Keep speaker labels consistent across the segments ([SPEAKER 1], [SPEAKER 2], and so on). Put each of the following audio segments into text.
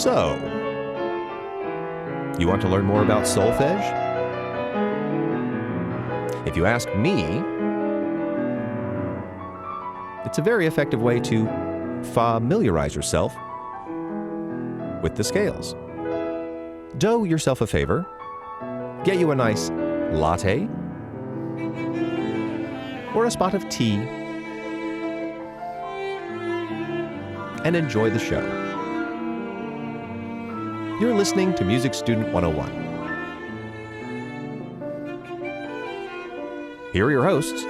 [SPEAKER 1] So, you want to learn more about solfege? If you ask me, it's a very effective way to familiarize yourself with the scales. Do yourself a favor, get you a nice latte or a spot of tea, and enjoy the show. You're listening to Music Student 101. Here are your hosts,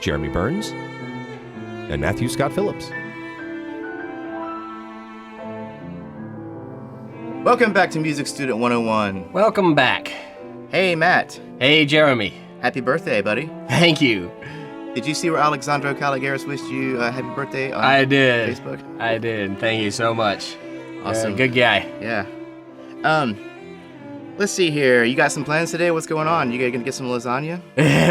[SPEAKER 1] Jeremy Burns and Matthew Scott Phillips.
[SPEAKER 2] Welcome back to Music Student 101.
[SPEAKER 3] Welcome back.
[SPEAKER 2] Hey, Matt.
[SPEAKER 3] Hey, Jeremy.
[SPEAKER 2] Happy birthday, buddy.
[SPEAKER 3] Thank you.
[SPEAKER 2] Did you see where Alexandro Caligaris wished you happy birthday on
[SPEAKER 3] I did.
[SPEAKER 2] Facebook?
[SPEAKER 3] I did. Thank you so much.
[SPEAKER 2] Awesome.
[SPEAKER 3] Good guy.
[SPEAKER 2] Yeah. Let's see here. You got some plans today? What's going on? You gonna get some lasagna?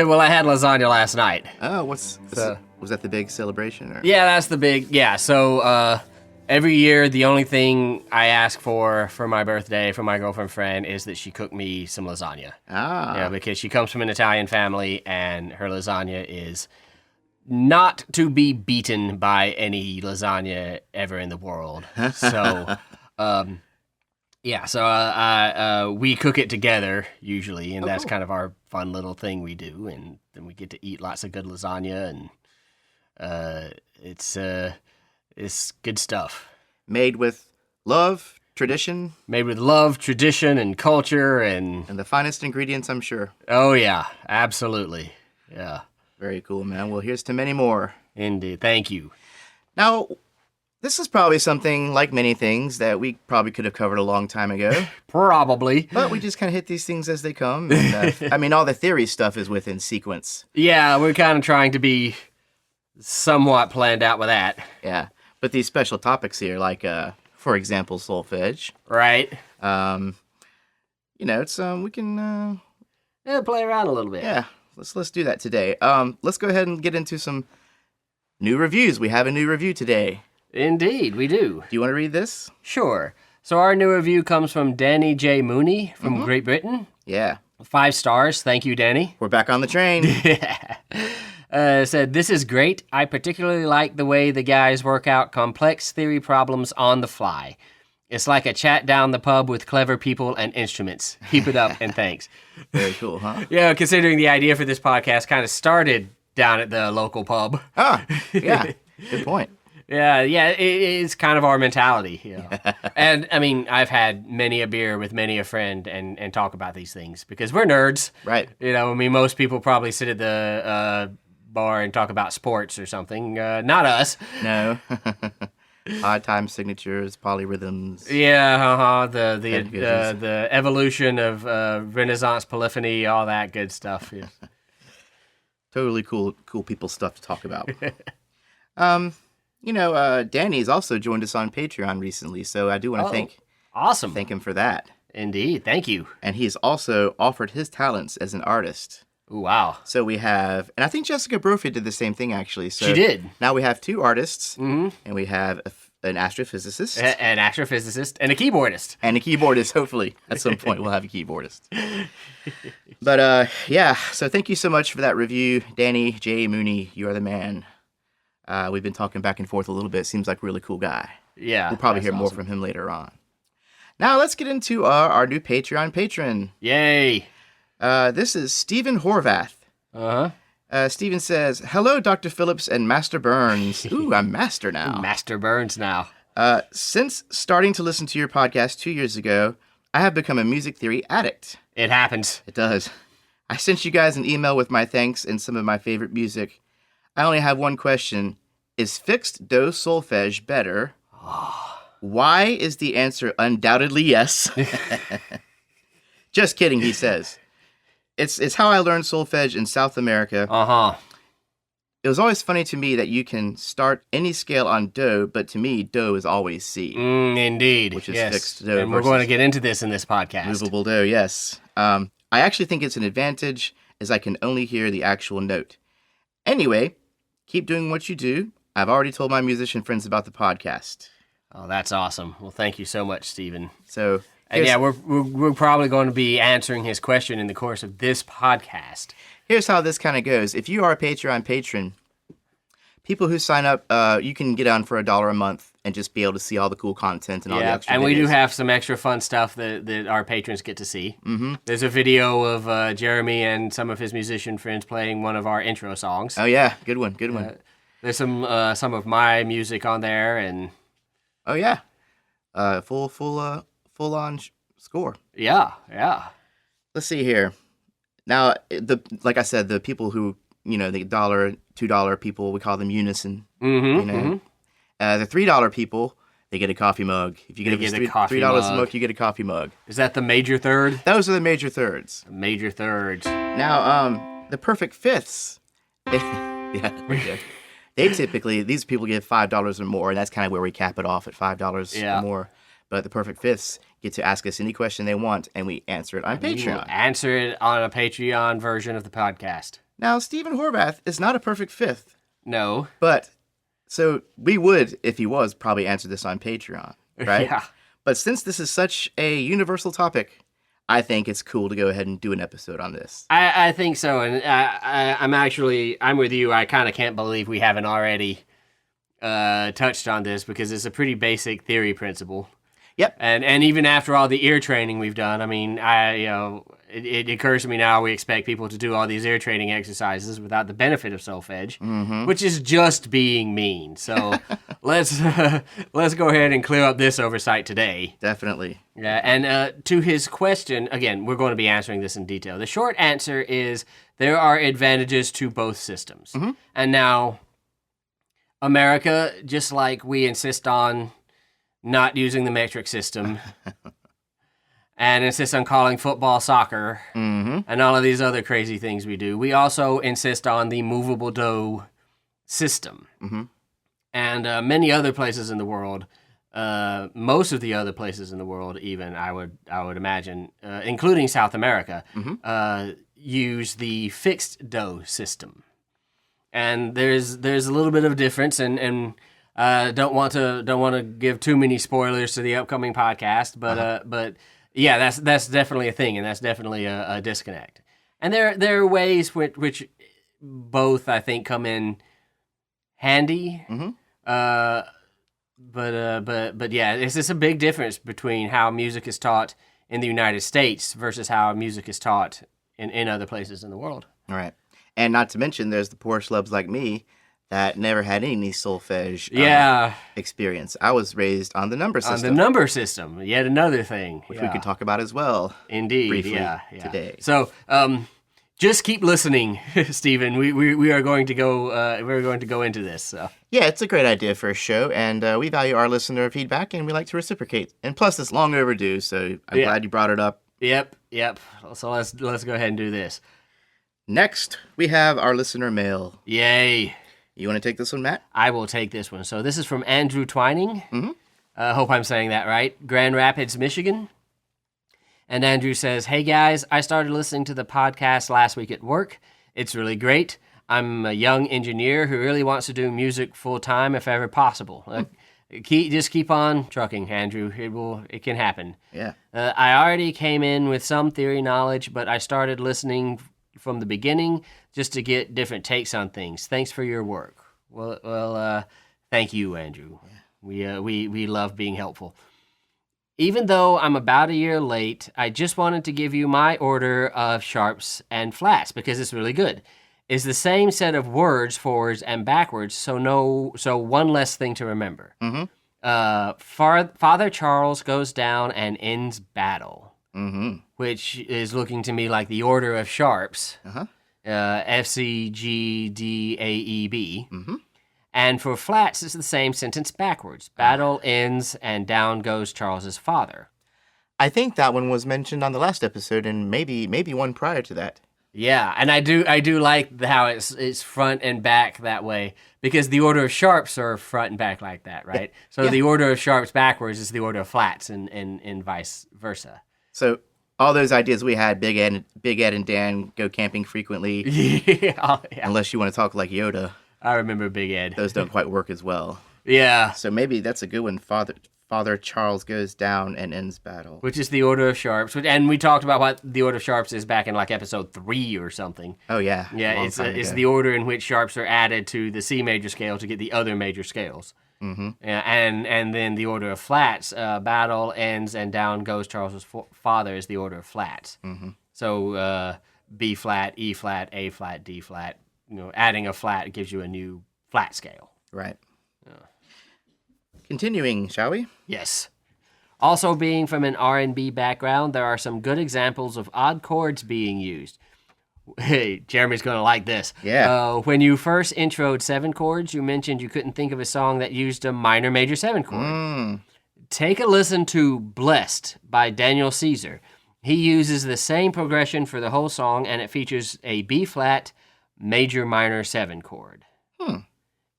[SPEAKER 3] Well, I had lasagna last night.
[SPEAKER 2] Oh, was that the big celebration? Or?
[SPEAKER 3] Yeah, that's the big, so every year the only thing I ask for my birthday from my girlfriend friend is that she cook me some lasagna.
[SPEAKER 2] Ah.
[SPEAKER 3] Yeah, because she comes from an Italian family and her lasagna is not to be beaten by any lasagna ever in the world. So, we cook it together usually, and that's
[SPEAKER 2] cool.
[SPEAKER 3] kind of our fun little thing we do, and then we get to eat lots of good lasagna, and it's good stuff.
[SPEAKER 2] Made with love, tradition.
[SPEAKER 3] Made with love, tradition, and culture, and
[SPEAKER 2] the finest ingredients, I'm sure.
[SPEAKER 3] Oh yeah, absolutely, yeah.
[SPEAKER 2] Very cool, man. Well, here's to many more.
[SPEAKER 3] Indeed, thank you.
[SPEAKER 2] Now, this is probably something, like many things, that we probably could have covered a long time ago.
[SPEAKER 3] Probably.
[SPEAKER 2] But we just kind of hit these things as they come. And, all the theory stuff is within sequence.
[SPEAKER 3] Yeah, we're kind of trying to be somewhat planned out with that.
[SPEAKER 2] Yeah. But these special topics here, like, for example, solfege.
[SPEAKER 3] Right.
[SPEAKER 2] It's, we can...
[SPEAKER 3] play around a little bit.
[SPEAKER 2] Yeah. Let's do that today. Let's go ahead and get into some new reviews. We have a new review today.
[SPEAKER 3] Indeed, we do.
[SPEAKER 2] Do you want to read this?
[SPEAKER 3] Sure. So our new review comes from Danny J. Mooney from Great Britain.
[SPEAKER 2] Yeah.
[SPEAKER 3] 5 stars. Thank you, Danny.
[SPEAKER 2] We're back on the train.
[SPEAKER 3] Said, this is great. I particularly like the way the guys work out complex theory problems on the fly. It's like a chat down the pub with clever people and instruments. Keep it up, and thanks.
[SPEAKER 2] Very cool, huh?
[SPEAKER 3] Yeah, considering the idea for this podcast kind of started down at the local pub.
[SPEAKER 2] Ah, yeah. Good point.
[SPEAKER 3] Yeah, it's kind of our mentality. Yeah. And, I've had many a beer with many a friend and talk about these things because we're nerds.
[SPEAKER 2] Right.
[SPEAKER 3] Most people probably sit at the bar and talk about sports or something. Not us.
[SPEAKER 2] No. Odd time signatures, polyrhythms.
[SPEAKER 3] Yeah, the evolution of Renaissance polyphony, all that good stuff. Yeah.
[SPEAKER 2] Totally cool people stuff to talk about. Danny's also joined us on Patreon recently, so I do want to thank him for that.
[SPEAKER 3] Indeed, thank you.
[SPEAKER 2] And he's also offered his talents as an artist.
[SPEAKER 3] Ooh, wow.
[SPEAKER 2] So we have, and I think Jessica Brophy did the same thing, actually. So
[SPEAKER 3] she did.
[SPEAKER 2] Now we have 2 artists, and we have an astrophysicist.
[SPEAKER 3] An astrophysicist, and a keyboardist.
[SPEAKER 2] And a keyboardist, hopefully. At some point, we'll have a keyboardist. But, so thank you so much for that review. Danny J. Mooney, you are the man. We've been talking back and forth a little bit. Seems like a really cool guy.
[SPEAKER 3] Yeah.
[SPEAKER 2] We'll probably hear more from him later on. Now, let's get into our new Patreon patron.
[SPEAKER 3] Yay.
[SPEAKER 2] This is Stephen Horvath.
[SPEAKER 3] Uh-huh.
[SPEAKER 2] Stephen says, hello, Dr. Phillips and Master Burns. Ooh, I'm Master now.
[SPEAKER 3] Master Burns now.
[SPEAKER 2] Since starting to listen to your podcast 2 years ago, I have become a music theory addict.
[SPEAKER 3] It happens.
[SPEAKER 2] It does. I sent you guys an email with my thanks and some of my favorite music. I only have one question. Is fixed do solfege better? Why is the answer undoubtedly yes? Just kidding, he says. It's how I learned solfege in South America.
[SPEAKER 3] Uh-huh.
[SPEAKER 2] It was always funny to me that you can start any scale on do, but to me, do is always C.
[SPEAKER 3] Indeed.
[SPEAKER 2] Which is
[SPEAKER 3] yes.
[SPEAKER 2] fixed do.
[SPEAKER 3] And we're going to get into this in this podcast.
[SPEAKER 2] Movable do, yes. I actually think it's an advantage, as I can only hear the actual note. Anyway, keep doing what you do. I've already told my musician friends about the podcast.
[SPEAKER 3] Oh, that's awesome. Well, thank you so much, Stephen.
[SPEAKER 2] So,
[SPEAKER 3] And yeah, we're probably going to be answering his question in the course of this podcast.
[SPEAKER 2] here's how this kind of goes. If you are a Patreon patron, people who sign up, you can get on for $1 a month and just be able to see all the cool content and all the extra
[SPEAKER 3] and we do
[SPEAKER 2] videos.
[SPEAKER 3] have some extra fun stuff that our patrons get to see. Mm-hmm. There's a video of Jeremy and some of his musician friends playing one of our intro songs.
[SPEAKER 2] Oh yeah, good one, good one.
[SPEAKER 3] There's some of my music on there, and
[SPEAKER 2] Oh yeah, full on score.
[SPEAKER 3] yeah.
[SPEAKER 2] Let's see here. Now, like I said, the people who the $1, $2 people, we call them unison.
[SPEAKER 3] Mm-hmm.
[SPEAKER 2] The $3 people, they get a coffee mug. If you get
[SPEAKER 3] a coffee
[SPEAKER 2] $3 a
[SPEAKER 3] mug.
[SPEAKER 2] mug, you get a coffee mug.
[SPEAKER 3] Is that the major third?
[SPEAKER 2] Those are the major thirds.
[SPEAKER 3] Major thirds.
[SPEAKER 2] Now, the perfect fifths. They typically, these people give $5 or more, and that's kind of where we cap it off at $5 or more. But the perfect fifths get to ask us any question they want, and we answer it on
[SPEAKER 3] We will
[SPEAKER 2] Patreon.
[SPEAKER 3] answer it on a Patreon version of the podcast.
[SPEAKER 2] Now, Stephen Horvath is not a perfect fifth,
[SPEAKER 3] No.
[SPEAKER 2] but so we would, if he was, probably answer this on Patreon, right?
[SPEAKER 3] Yeah.
[SPEAKER 2] But since this is such a universal topic, I think it's cool to go ahead and do an episode on this.
[SPEAKER 3] I think so, and I'm with you. I kind of can't believe we haven't already touched on this because it's a pretty basic theory principle.
[SPEAKER 2] Yep.
[SPEAKER 3] And even after all the ear training we've done, I mean, it occurs to me now we expect people to do all these ear training exercises without the benefit of solfege, which is just being mean. So let's go ahead and clear up this oversight today.
[SPEAKER 2] Definitely.
[SPEAKER 3] Yeah, and to his question, again, we're going to be answering this in detail. The short answer is there are advantages to both systems. And now, America, just like we insist on not using the metric system and insist on calling football soccer and all of these other crazy things we do, we also insist on the movable dough system. And many other places in the world, most of the other places in the world, even I would imagine, including South America, use the fixed dough system. And there's a little bit of a difference, and don't want to give too many spoilers to the upcoming podcast, but yeah, that's definitely a thing, and that's definitely a disconnect. And there are ways which both I think come in handy. But yeah, it's just a big difference between how music is taught in the United States versus how music is taught in other places in the world.
[SPEAKER 2] All right. And not to mention, there's the poor schlubs like me that never had any solfege experience. I was raised on the number system.
[SPEAKER 3] On the number system, yet another thing.
[SPEAKER 2] Which we can talk about as well.
[SPEAKER 3] Indeed,
[SPEAKER 2] briefly
[SPEAKER 3] today.
[SPEAKER 2] today.
[SPEAKER 3] So, just keep listening, Stephen. We are going to go. We're going to go into this. So.
[SPEAKER 2] Yeah, it's a great idea for a show, and we value our listener feedback, and we like to reciprocate. And plus, it's long overdue, so I'm glad you brought it up.
[SPEAKER 3] Yep. So let's go ahead and do this.
[SPEAKER 2] Next, we have our listener mail.
[SPEAKER 3] Yay!
[SPEAKER 2] You want to take this one, Matt?
[SPEAKER 3] I will take this one. So this is from Andrew Twining. Hope I'm saying that right. Grand Rapids, Michigan. And Andrew says, "Hey guys, I started listening to the podcast last week at work. It's really great. I'm a young engineer who really wants to do music full time if ever possible. Just keep on trucking, Andrew. It can happen.
[SPEAKER 2] Yeah.
[SPEAKER 3] I already came in with some theory knowledge, but I started listening from the beginning just to get different takes on things. Thanks for your work." Well, thank you, Andrew. Yeah. We love being helpful. Even though I'm about a year late, I just wanted to give you my order of sharps and flats because it's really good. It's the same set of words, forwards and backwards, so one less thing to remember. Father Charles goes down and ends battle, which is looking to me like the order of sharps, F, C, G, D, A, E, B. And for flats, it's the same sentence backwards. Battle ends, and down goes Charles's father.
[SPEAKER 2] I think that one was mentioned on the last episode, and maybe one prior to that.
[SPEAKER 3] Yeah, and I do like how it's front and back that way, because the order of sharps are front and back like that, right?
[SPEAKER 2] Yeah.
[SPEAKER 3] So the order of sharps backwards is the order of flats, and vice versa.
[SPEAKER 2] So all those ideas we had, Big Ed and Dan go camping frequently.
[SPEAKER 3] Yeah.
[SPEAKER 2] Unless you want to talk like Yoda.
[SPEAKER 3] I remember Big Ed.
[SPEAKER 2] Those don't quite work as well.
[SPEAKER 3] Yeah.
[SPEAKER 2] So maybe that's a good one. Father Charles goes down and ends battle.
[SPEAKER 3] Which is the order of sharps. And we talked about what the order of sharps is back in like episode 3 or something.
[SPEAKER 2] Oh, yeah.
[SPEAKER 3] Yeah, it's the order in which sharps are added to the C major scale to get the other major scales.
[SPEAKER 2] Mm-hmm.
[SPEAKER 3] And then the order of flats, battle ends and down goes Charles's father is the order of flats.
[SPEAKER 2] Mm-hmm.
[SPEAKER 3] So B flat, E flat, A flat, D flat. Adding a flat gives you a new flat scale.
[SPEAKER 2] Right. Continuing, shall we?
[SPEAKER 3] Yes. Also, being from an R&B background, there are some good examples of odd chords being used. Hey, Jeremy's going to like this.
[SPEAKER 2] Yeah.
[SPEAKER 3] When you first introed 7 chords, you mentioned you couldn't think of a song that used a minor major 7 chord. Take a listen to Blessed by Daniel Caesar. He uses the same progression for the whole song, and it features a B flat major minor 7 chord.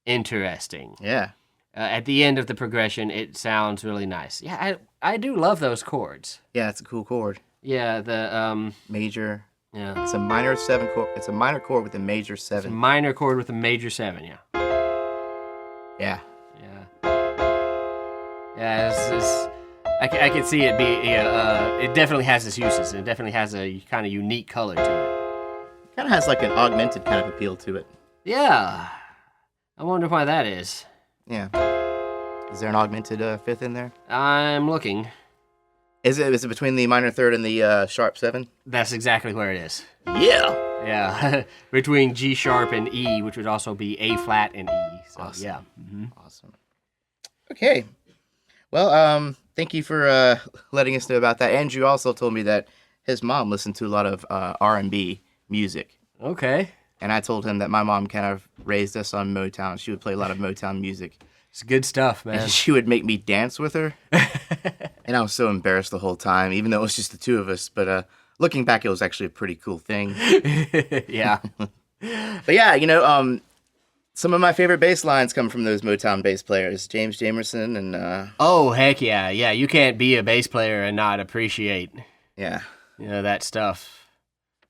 [SPEAKER 3] Interesting.
[SPEAKER 2] Yeah.
[SPEAKER 3] At the end of the progression, it sounds really nice. Yeah, I do love those chords.
[SPEAKER 2] Yeah, it's a cool chord.
[SPEAKER 3] Yeah, the
[SPEAKER 2] major.
[SPEAKER 3] Yeah.
[SPEAKER 2] It's a minor 7 chord. It's a minor chord with a major 7.
[SPEAKER 3] It's a minor chord with a major 7, yeah.
[SPEAKER 2] Yeah.
[SPEAKER 3] Yeah, I can see it be, it definitely has its uses. It definitely has a kind of unique color to it.
[SPEAKER 2] Kind of has like an augmented kind of appeal to it.
[SPEAKER 3] Yeah. I wonder why that is.
[SPEAKER 2] Yeah. Is there an augmented fifth in there?
[SPEAKER 3] I'm looking.
[SPEAKER 2] Is it between the minor third and the sharp 7?
[SPEAKER 3] That's exactly where it is.
[SPEAKER 2] Yeah.
[SPEAKER 3] Yeah. Between G sharp and E, which would also be A flat and E. So,
[SPEAKER 2] awesome.
[SPEAKER 3] Yeah. Mm-hmm.
[SPEAKER 2] Awesome. Okay. Well, thank you for letting us know about that. Andrew also told me that his mom listened to a lot of R&B music.
[SPEAKER 3] Okay.
[SPEAKER 2] And I told him that my mom kind of raised us on Motown. She would play a lot of Motown music.
[SPEAKER 3] It's good stuff, man.
[SPEAKER 2] And she would make me dance with her. And I was so embarrassed the whole time, even though it was just the two of us. But looking back, it was actually a pretty cool thing.
[SPEAKER 3] Yeah.
[SPEAKER 2] But yeah, some of my favorite bass lines come from those Motown bass players, James Jamerson and...
[SPEAKER 3] Oh, heck yeah. Yeah, you can't be a bass player and not appreciate
[SPEAKER 2] Yeah.
[SPEAKER 3] that stuff.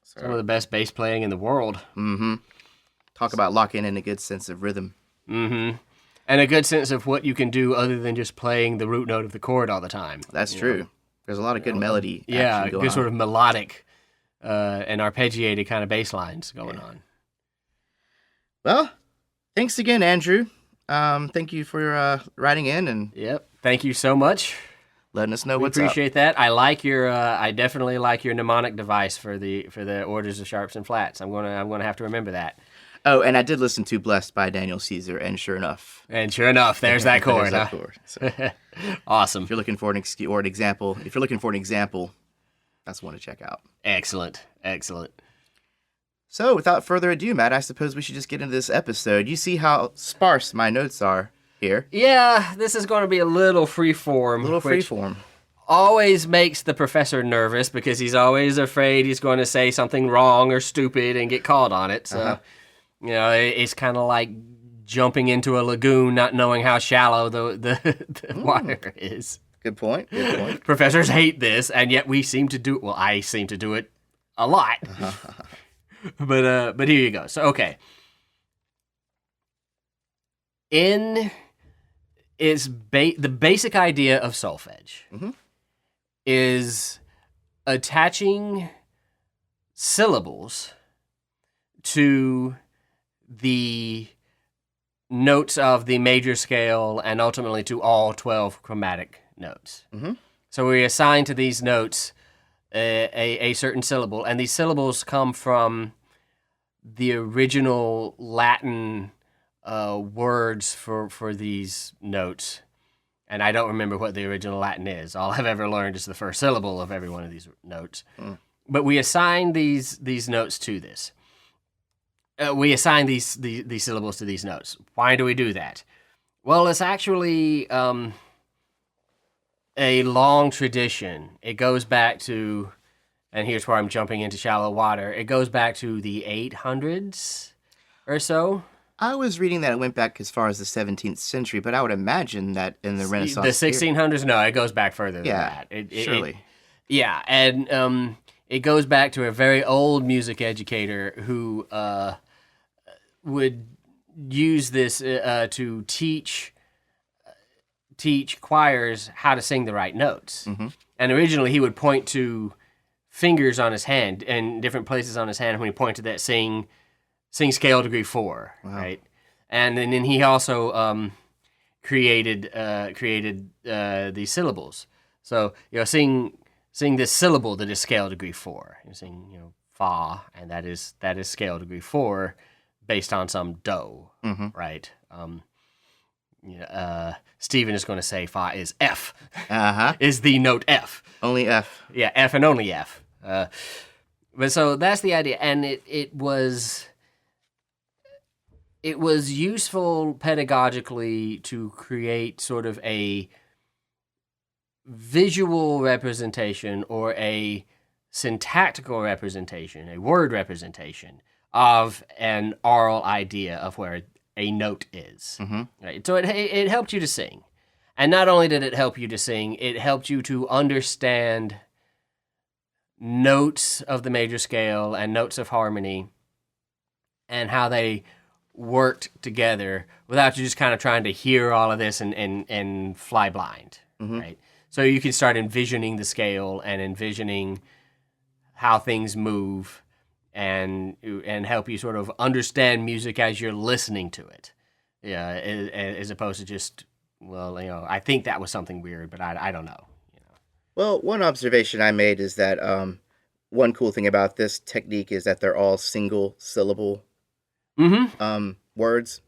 [SPEAKER 3] Some of the best bass playing in the world.
[SPEAKER 2] Mm-hmm. Talk about locking in a good sense of rhythm.
[SPEAKER 3] Mm-hmm. And a good sense of what you can do other than just playing the root note of the chord all the time.
[SPEAKER 2] That's true. There's a lot of good melody
[SPEAKER 3] Yeah,
[SPEAKER 2] action going
[SPEAKER 3] good
[SPEAKER 2] on.
[SPEAKER 3] sort of melodic and arpeggiated kind of bass lines going on.
[SPEAKER 2] Well, thanks again, Andrew. Thank you for writing in and
[SPEAKER 3] Yep. Thank you so much.
[SPEAKER 2] letting us know
[SPEAKER 3] We
[SPEAKER 2] what's
[SPEAKER 3] appreciate that. I like your. I definitely like your mnemonic device for the orders of sharps and flats. I'm gonna have to remember that.
[SPEAKER 2] Oh, and I did listen to "Blessed" by Daniel Caesar, and sure enough,
[SPEAKER 3] There's that chord.
[SPEAKER 2] there's that
[SPEAKER 3] Huh?
[SPEAKER 2] chord. So,
[SPEAKER 3] Awesome.
[SPEAKER 2] if you're looking for an example, that's one to check out.
[SPEAKER 3] Excellent.
[SPEAKER 2] So, without further ado, Matt, I suppose we should just get into this episode. You see how sparse my notes are here.
[SPEAKER 3] Yeah, this is going to be a little freeform. which
[SPEAKER 2] Freeform.
[SPEAKER 3] always makes the professor nervous because he's always afraid he's going to say something wrong or stupid and get called on it. So, it's kind of like jumping into a lagoon not knowing how shallow the water is.
[SPEAKER 2] Good point.
[SPEAKER 3] Professors hate this, and yet we seem to do it. Well, I seem to do it a lot. But here you go. So, okay. The basic idea of solfege is attaching syllables to the notes of the major scale and ultimately to all 12 chromatic notes. So we assign to these notes a certain syllable, and these syllables come from the original Latin words for these notes. And I don't remember what the original Latin is. All I've ever learned is the first syllable of every one of these notes. But we assign these notes to this. We assign these syllables to these notes. Why do we do that? Well, it's actually a long tradition. It goes back to, and here's where I'm jumping into shallow water, it goes back to the 800s or so.
[SPEAKER 2] I was reading that it went back as far as the 17th century, but I would imagine that in the Renaissance...
[SPEAKER 3] The 1600s? No, it goes back further than that.
[SPEAKER 2] Surely.
[SPEAKER 3] And it goes back to a very old music educator who would use this to teach teach choirs how to sing the right notes. And originally he would point to fingers on his hand and different places on his hand. When he pointed that, sing scale degree 4, right? And then he also created the syllables. So sing this syllable that is scale degree 4. You sing fa, and that is scale degree 4 based on some do, right? Stephen is going to say fa is F. Is the note F.
[SPEAKER 2] Only F.
[SPEAKER 3] Yeah, F and only F. But so that's the idea, and it was useful pedagogically to create sort of a visual representation or a syntactical representation, a word representation of an oral idea of where a note is. Right? So it helped you to sing. And not only did it help you to sing, it helped you to understand notes of the major scale and notes of harmony and how they worked together without you just kind of trying to hear all of this and fly blind, right? So you can start envisioning the scale and envisioning how things move and help you sort of understand music as you're listening to it, as opposed to just, I think that was something weird, but I don't know.
[SPEAKER 2] Well, one observation I made is that one cool thing about this technique is that they're all single syllable words.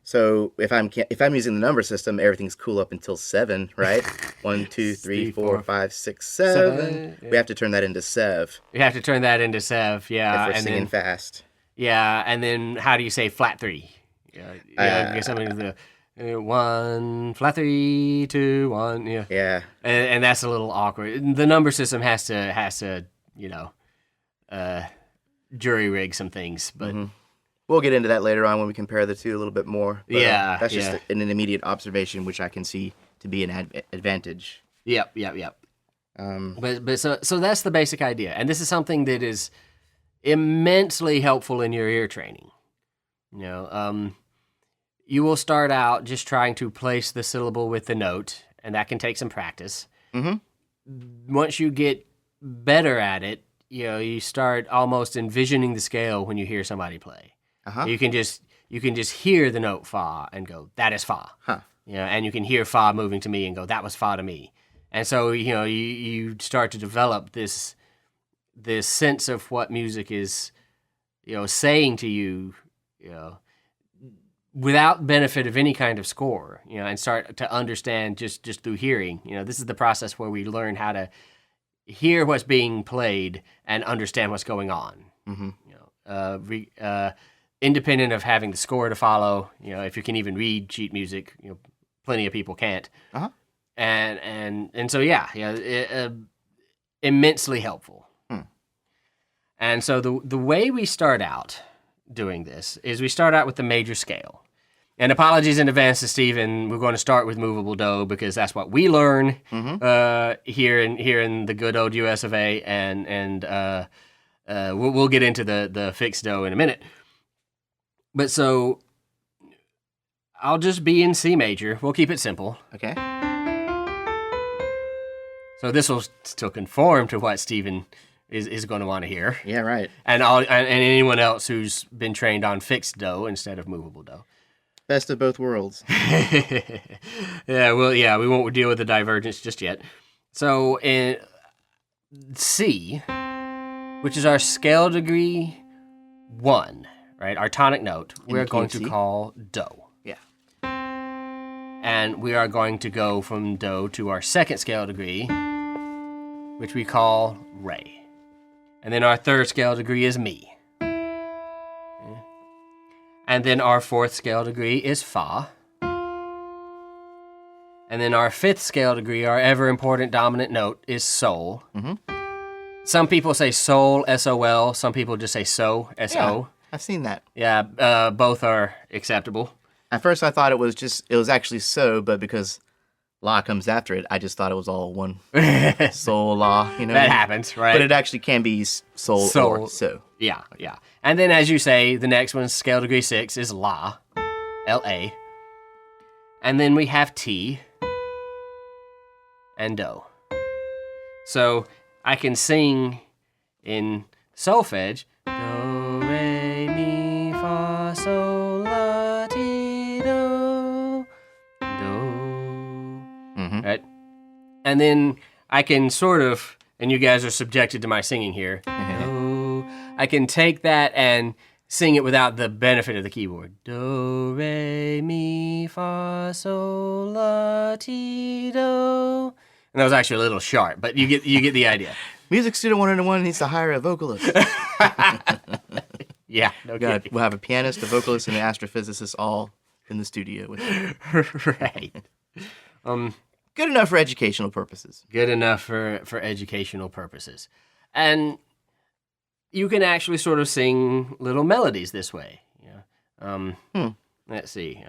[SPEAKER 2] So if I'm using the number system, everything's cool up until 7, right? 1, 2, 3, 4, 5, 6, 7. We have to turn that into sev.
[SPEAKER 3] You have to turn that into sev, yeah.
[SPEAKER 2] If we're singing fast.
[SPEAKER 3] Yeah, and then how do you say flat 3? Because something the 1 flat 3 2 1,
[SPEAKER 2] Yeah.
[SPEAKER 3] And that's a little awkward. The number system has to jury rig some things, but.
[SPEAKER 2] We'll get into that later on when we compare the two a little bit more. But, that's just an immediate observation, which I can see to be an advantage.
[SPEAKER 3] Yep. But so that's the basic idea, and this is something that is immensely helpful in your ear training. You will start out just trying to place the syllable with the note, and that can take some practice. Once you get better at it, you start almost envisioning the scale when you hear somebody play. You can just hear the note fa and go, that is fa. And you can hear fa moving to me and go, that was fa to me. And so you start to develop this sense of what music is saying to you, without benefit of any kind of score, and start to understand just through hearing. This is the process where we learn how to hear what's being played and understand what's going on. Independent of having the score to follow, if you can even read sheet music, plenty of people can't. And so immensely helpful. And so the way we start out doing this is we start out with the major scale. And apologies in advance to Stephen, we're going to start with Moveable Dough because that's what we learn here in the good old US of A, and we'll get into the fixed dough in a minute. But so I'll just be in C major. We'll keep it simple.
[SPEAKER 2] Okay.
[SPEAKER 3] So this will still conform to what Stephen is going to want to hear.
[SPEAKER 2] Yeah, right.
[SPEAKER 3] And anyone else who's been trained on fixed dough instead of movable dough.
[SPEAKER 2] Best of both worlds.
[SPEAKER 3] We won't deal with the divergence just yet. So in C, which is our scale degree 1, right? Our tonic note, we're going to call do.
[SPEAKER 2] Yeah.
[SPEAKER 3] And we are going to go from do to our second scale degree, which we call re. And then our third scale degree is mi. And then our fourth scale degree is fa. And then our fifth scale degree, our ever important dominant note, is sol. Some people say sol, S-O-L. Some people just say so, S-O.
[SPEAKER 2] Yeah, I've seen that.
[SPEAKER 3] Yeah, both are acceptable.
[SPEAKER 2] At first I thought it was actually so, but because la comes after it, I just thought it was all one. Sol, la,
[SPEAKER 3] That happens, right?
[SPEAKER 2] But it actually can be sol or so.
[SPEAKER 3] Yeah. And then as you say, the next one, scale degree 6, is la, L-A. And then we have T, and do. So I can sing in solfege, do, re, mi, fa, sol, la, ti, do, do. Right? And then I can sort of, and you guys are subjected to my singing here, do, I can take that and sing it without the benefit of the keyboard. Do, re, mi, fa, sol, la, ti, do. And that was actually a little sharp, but you get the idea.
[SPEAKER 2] Music Student 101 needs to hire a vocalist.
[SPEAKER 3] Yeah, no kidding.
[SPEAKER 2] We'll have a pianist, a vocalist, and an astrophysicist all in the studio with you.
[SPEAKER 3] Right.
[SPEAKER 2] Good enough for educational purposes.
[SPEAKER 3] Good enough for educational purposes. And you can actually sort of sing little melodies this way. Yeah. Let's see.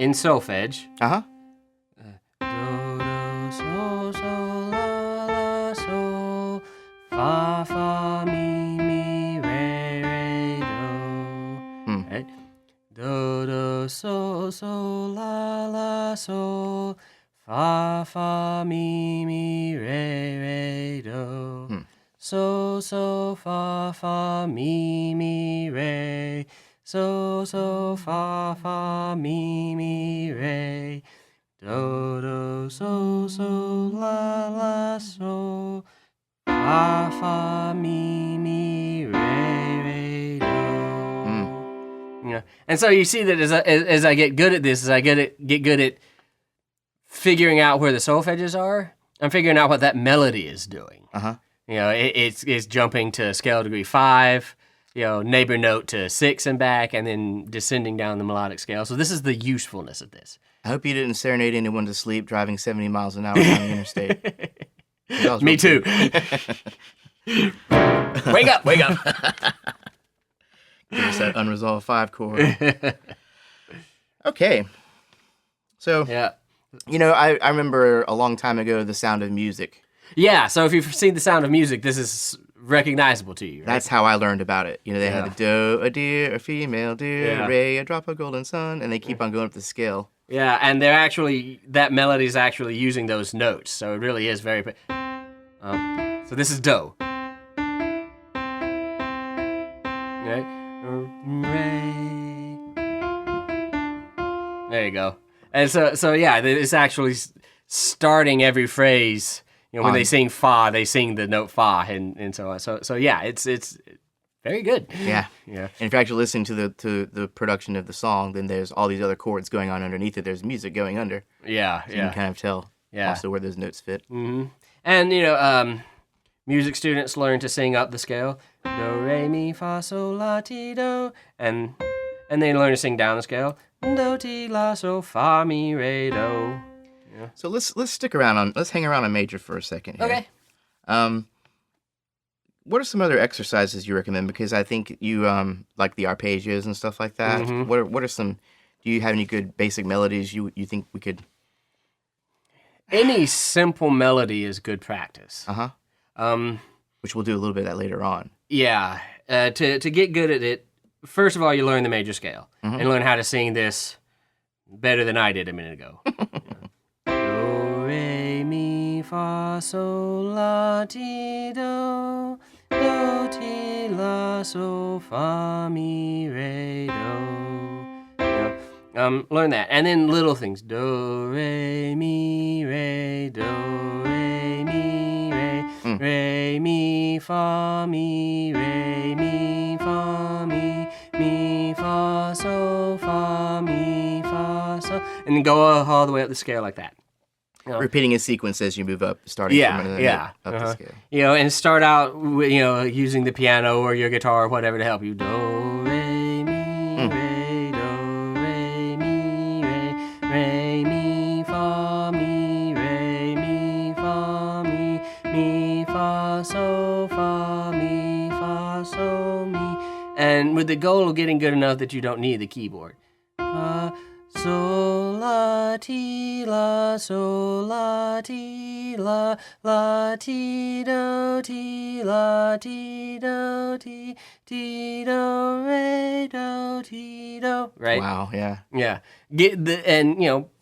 [SPEAKER 3] In solfege.
[SPEAKER 2] Uh-huh.
[SPEAKER 3] Do, do, so, so, la, la, so, fa, fa, mi, mi, re, re, do. Right? Do, do, so, so, la, la, so, fa, fa, mi, mi, re, re, do. So, so, fa, fa, mi, mi, re. So, so, fa, fa, mi, mi, re. Do, do, so, so, la, la, so. Fa, fa, mi, mi, re, re, do. Yeah. And so you see that as I get good at this, as I get good at figuring out where the solfeges are, I'm figuring out what that melody is doing.
[SPEAKER 2] Uh-huh.
[SPEAKER 3] It's jumping to scale degree 5, neighbor note to 6 and back, and then descending down the melodic scale. So this is the usefulness of this.
[SPEAKER 2] I hope you didn't serenade anyone to sleep driving 70 miles an hour down the interstate.
[SPEAKER 3] Me too. Wake up, wake up.
[SPEAKER 2] Give us that unresolved 5 chord. Okay. So,
[SPEAKER 3] yeah.
[SPEAKER 2] I remember a long time ago, The Sound of Music.
[SPEAKER 3] Yeah, so if you've seen The Sound of Music, this is recognizable to you, right?
[SPEAKER 2] That's how I learned about it. They had a doe, a deer, a female deer, a ray, a drop of golden sun, and they keep on going up the scale.
[SPEAKER 3] Yeah, and that melody is actually using those notes, so it really is very... so this is do. Right? Ray. There you go. And so yeah, it's actually starting every phrase. When they sing fa, they sing the note fa, and so on. So yeah, it's very good.
[SPEAKER 2] Yeah.
[SPEAKER 3] Yeah.
[SPEAKER 2] And if you're actually listening to the production of the song, then there's all these other chords going on underneath it. There's music going under.
[SPEAKER 3] Yeah.
[SPEAKER 2] So you can kind of tell also where those notes fit.
[SPEAKER 3] Mm-hmm. And music students learn to sing up the scale. Do, re, mi, fa, sol, la, ti, do. And they learn to sing down the scale. Do, ti, la, so, fa, mi, re, do. Yeah.
[SPEAKER 2] So let's hang around on major for a second here.
[SPEAKER 3] Okay.
[SPEAKER 2] What are some other exercises you recommend? Because I think you like the arpeggios and stuff like that.
[SPEAKER 3] Mm-hmm.
[SPEAKER 2] What are some? Do you have any good basic melodies you think we could?
[SPEAKER 3] Any simple melody is good practice.
[SPEAKER 2] Which we'll do a little bit of that later on.
[SPEAKER 3] Yeah. To get good at it, first of all, you learn the major scale and learn how to sing this better than I did a minute ago. Do, re, mi, fa, sol, la, ti, do. Do, ti, la, so, fa, mi, re, do. Learn that. And then little things. Do, re, mi, do, re, mi, re, mi, fa, mi, re, mi, fa, mi, fa, so, fa, mi, fa, so. And then go all the way up the scale like that.
[SPEAKER 2] Repeating a sequence as you move up, starting from another note up the scale.
[SPEAKER 3] And start out, using the piano or your guitar or whatever to help you. Do, re, mi, re, do, re, mi, re, mi, fa, mi, re, mi, fa, mi, fa, so, mi. And with the goal of getting good enough that you don't need the keyboard. Fa, so, la, ti, la, sol, la, ti, la, ti, do, ti, la, ti, do, ti, do, re, do, ti, do. Right?
[SPEAKER 2] Wow, yeah.
[SPEAKER 3] Yeah.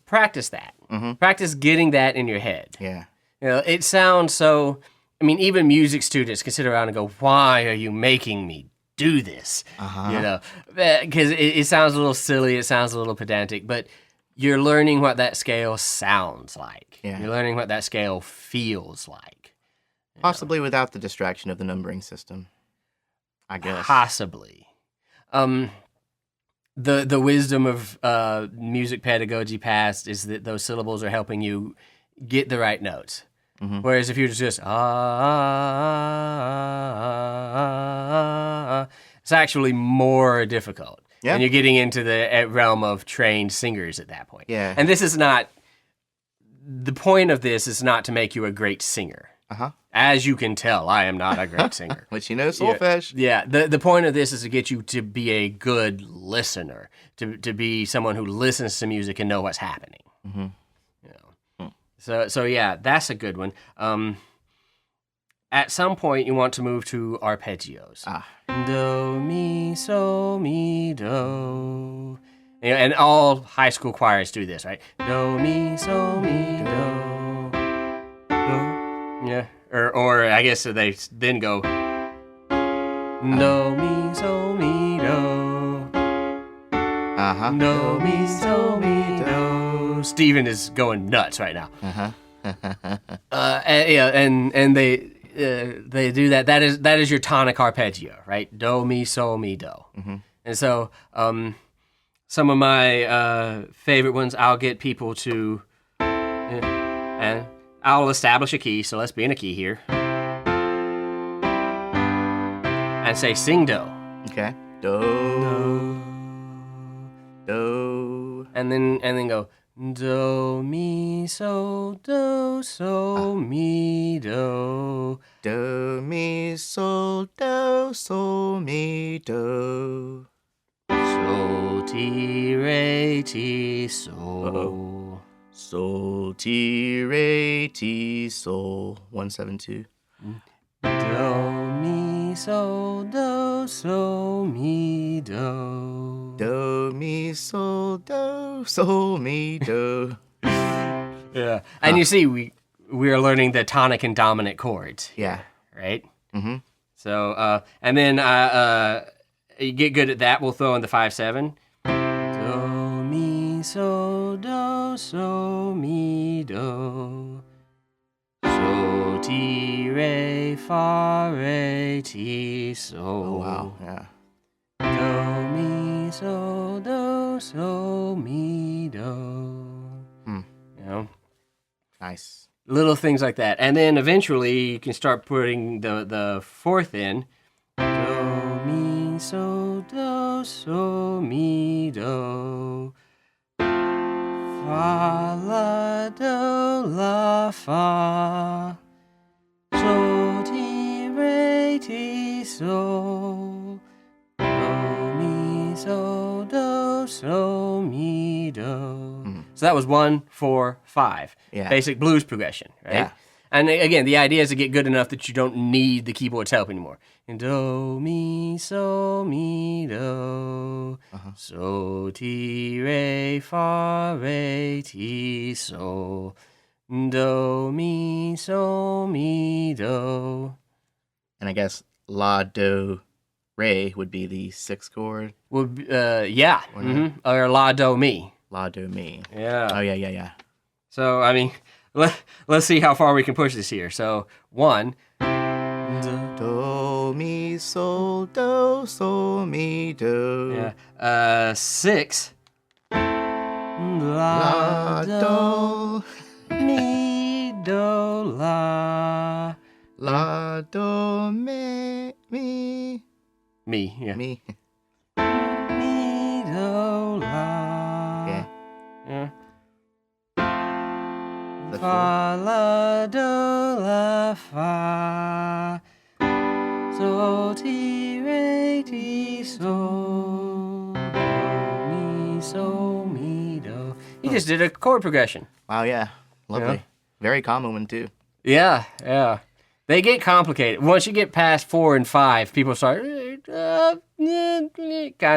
[SPEAKER 3] Practice that.
[SPEAKER 2] Mm-hmm.
[SPEAKER 3] Practice getting that in your head.
[SPEAKER 2] Yeah.
[SPEAKER 3] It sounds so. I mean, even music students can sit around and go, "Why are you making me do this?" Because it sounds a little silly. It sounds a little pedantic, but you're learning what that scale sounds like.
[SPEAKER 2] Yeah.
[SPEAKER 3] You're learning what that scale feels like.
[SPEAKER 2] Possibly without the distraction of the numbering system, I guess.
[SPEAKER 3] Possibly. The wisdom of music pedagogy past is that those syllables are helping you get the right notes.
[SPEAKER 2] Mm-hmm.
[SPEAKER 3] Whereas if you're just it's actually more difficult.
[SPEAKER 2] Yeah.
[SPEAKER 3] And you're getting into the realm of trained singers at that point.
[SPEAKER 2] Yeah.
[SPEAKER 3] And this is not, the point of this is not to make you a great singer.
[SPEAKER 2] Uh-huh.
[SPEAKER 3] As you can tell, I am not a great singer.
[SPEAKER 2] Which solfege.
[SPEAKER 3] Yeah, the point of this is to get you to be a good listener, to be someone who listens to music and know what's happening.
[SPEAKER 2] Mm-hmm.
[SPEAKER 3] So yeah, that's a good one. At some point, you want to move to arpeggios. Do, mi, so, mi, do. And all high school choirs do this, right? Do, mi, so, mi, do. Do. Yeah. Or I guess they then go do, mi, so, mi, do.
[SPEAKER 2] Uh-huh.
[SPEAKER 3] Do, mi, so, mi, do. Steven is going nuts right now.
[SPEAKER 2] Uh-huh.
[SPEAKER 3] And they do that. That is your tonic arpeggio, right? Do, mi, so, mi, do.
[SPEAKER 2] Mm-hmm.
[SPEAKER 3] And so some of my favorite ones, I'll get people to, and I'll establish a key. So let's be in a key here, and say sing do.
[SPEAKER 2] Okay. Do. Do.
[SPEAKER 3] And then go do, mi, so, mi, do.
[SPEAKER 2] Do, mi, sol, do, mi, do.
[SPEAKER 3] So, ti, re, ti, so.
[SPEAKER 2] Uh-oh. Sol, ti, re, ti, sol. 172.
[SPEAKER 3] Do, mi, so, mi, do.
[SPEAKER 2] Do, mi, sol, mi, do.
[SPEAKER 3] Yeah. And you see, we are learning the tonic and dominant chords.
[SPEAKER 2] Yeah.
[SPEAKER 3] Right?
[SPEAKER 2] Mm-hmm.
[SPEAKER 3] So, and then you get good at that, we'll throw in the 5/7. Do, mi, so, mi, do. So, ti, re, fa, re, ti, so.
[SPEAKER 2] Oh, wow. Yeah.
[SPEAKER 3] Do, mi, so, mi, do. You know?
[SPEAKER 2] Nice.
[SPEAKER 3] Little things like that. And then eventually you can start putting the fourth in. Do, mi, so, mi, do. Fa, la, do, la, fa. So, ti, re, ti, so. Do, mi, so, mi, do. So that was 1, 4, 5.
[SPEAKER 2] Yeah.
[SPEAKER 3] Basic blues progression, right?
[SPEAKER 2] Yeah.
[SPEAKER 3] And again, the idea is to get good enough that you don't need the keyboard's help anymore. And do, mi, so, mi, do. So, ti, re, fa, re, ti, so. Do, mi, so, mi, do.
[SPEAKER 2] And I guess la, do, re would be the 6th chord.
[SPEAKER 3] Would yeah. Mm-hmm. Or la, do, mi.
[SPEAKER 2] La, do, mi.
[SPEAKER 3] Yeah.
[SPEAKER 2] Oh, yeah.
[SPEAKER 3] So, I mean, let's see how far we can push this here. So, 1.
[SPEAKER 2] Do, mi, sol, mi, do.
[SPEAKER 3] Yeah. 6. La, do, mi, do, la.
[SPEAKER 2] La, do, mi.
[SPEAKER 3] Me, yeah.
[SPEAKER 2] Mi.
[SPEAKER 3] Mi, do, la.
[SPEAKER 2] Yeah.
[SPEAKER 3] Yeah.
[SPEAKER 2] The
[SPEAKER 3] Fa, la, do, la, fa. So, ti, re, ti, so. Do, mi, so, mi, do. You just did a chord progression.
[SPEAKER 2] Wow, yeah. Lovely.
[SPEAKER 3] Yeah.
[SPEAKER 2] Very common one, too.
[SPEAKER 3] Yeah, yeah. They get complicated. Once you get past 4 and 5, people start kind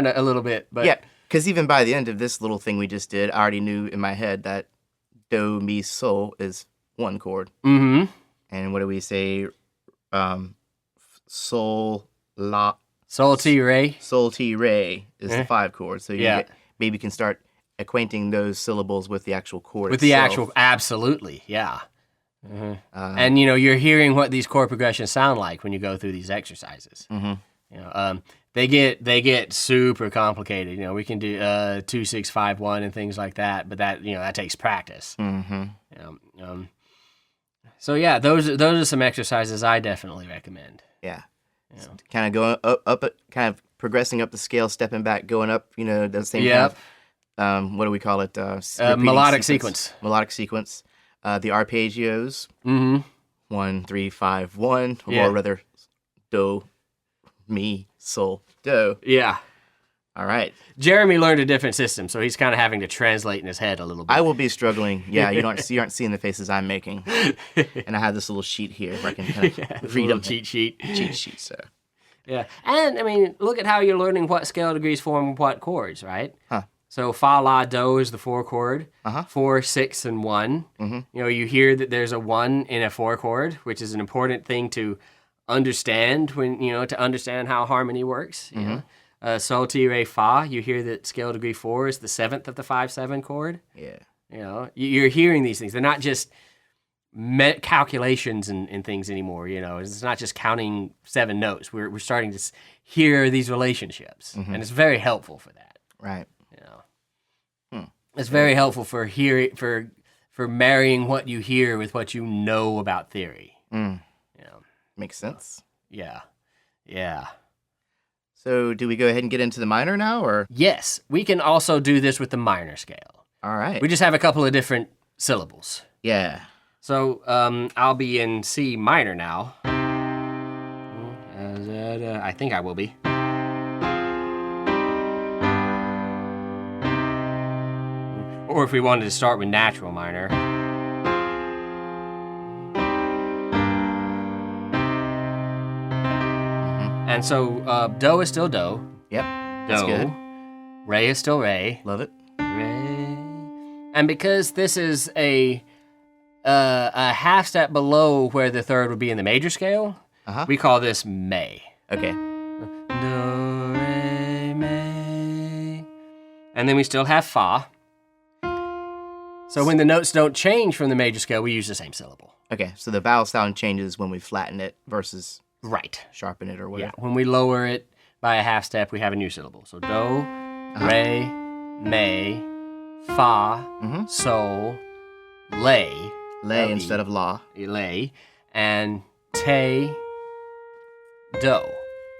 [SPEAKER 3] of a little bit. But
[SPEAKER 2] Yeah, because even by the end of this little thing we just did, I already knew in my head that do, mi, sol is one chord.
[SPEAKER 3] Mm-hmm.
[SPEAKER 2] And what do we say? Sol, la.
[SPEAKER 3] Sol, ti, re.
[SPEAKER 2] Sol, ti, re is the 5 chord. So you maybe can start acquainting those syllables with the actual chord
[SPEAKER 3] With
[SPEAKER 2] itself.
[SPEAKER 3] the actual, absolutely, yeah. Mm-hmm. And, you're hearing what these chord progressions sound like when you go through these exercises.
[SPEAKER 2] Mm-hmm.
[SPEAKER 3] They get super complicated. We can do 2, 6, 5, 1 and things like that, but that that takes practice.
[SPEAKER 2] Mm-hmm.
[SPEAKER 3] So yeah, those are some exercises I definitely recommend.
[SPEAKER 2] Yeah. Kind of going up, kind of progressing up the scale, stepping back, going up. The same kind of, what do we call it?
[SPEAKER 3] Melodic sequence.
[SPEAKER 2] Melodic sequence. The arpeggios.
[SPEAKER 3] Mm-hmm.
[SPEAKER 2] 1, 3, 5, 1,
[SPEAKER 3] Yeah.
[SPEAKER 2] or rather, do, mi, sol, do.
[SPEAKER 3] Yeah.
[SPEAKER 2] All right.
[SPEAKER 3] Jeremy learned a different system, so he's kind of having to translate in his head a little bit.
[SPEAKER 2] I will be struggling. Yeah, you aren't seeing the faces I'm making. And I have this little sheet here where I can kind of read them.
[SPEAKER 3] Cheat sheet.
[SPEAKER 2] Cheat sheet, so.
[SPEAKER 3] Yeah. And, I mean, look at how you're learning what scale degrees form what chords, right?
[SPEAKER 2] Huh.
[SPEAKER 3] So fa, la, do is the 4 chord.
[SPEAKER 2] Uh-huh.
[SPEAKER 3] 4, 6, and 1.
[SPEAKER 2] Mm-hmm.
[SPEAKER 3] You hear that there's a 1 in a 4 chord, which is an important thing to understand when, to understand how harmony works.
[SPEAKER 2] Mm-hmm.
[SPEAKER 3] Sol, ti, re, fa, you hear that scale degree 4 is the 7th of the 5/7 chord.
[SPEAKER 2] Yeah.
[SPEAKER 3] You're hearing these things. They're not just calculations and things anymore. It's not just counting 7 notes. We're starting to hear these relationships,
[SPEAKER 2] Mm-hmm.
[SPEAKER 3] and it's very helpful for that.
[SPEAKER 2] Right.
[SPEAKER 3] It's very helpful for marrying what you hear with what you know about theory.
[SPEAKER 2] Mm. Makes sense.
[SPEAKER 3] Yeah.
[SPEAKER 2] So do we go ahead and get into the minor now, or?
[SPEAKER 3] Yes, we can also do this with the minor scale.
[SPEAKER 2] All right.
[SPEAKER 3] We just have a couple of different syllables.
[SPEAKER 2] Yeah.
[SPEAKER 3] So I'll be in C minor now. I think I will be. Or if we wanted to start with natural minor. And so do is still do.
[SPEAKER 2] Yep. That's
[SPEAKER 3] Do.
[SPEAKER 2] good.
[SPEAKER 3] Re is still re.
[SPEAKER 2] Love it.
[SPEAKER 3] Re. And because this is a half step below where the third would be in the major scale, we call this me.
[SPEAKER 2] Okay.
[SPEAKER 3] Do, re, mi. And then we still have fa. So when the notes don't change from the major scale, we use the same syllable.
[SPEAKER 2] Okay. So the vowel sound changes when we flatten it versus
[SPEAKER 3] Right.
[SPEAKER 2] sharpen it or whatever.
[SPEAKER 3] Yeah. When we lower it by a half step, we have a new syllable. So do, re, mi, fa, sol, lay.
[SPEAKER 2] Lay instead of la.
[SPEAKER 3] Lay. And te, do.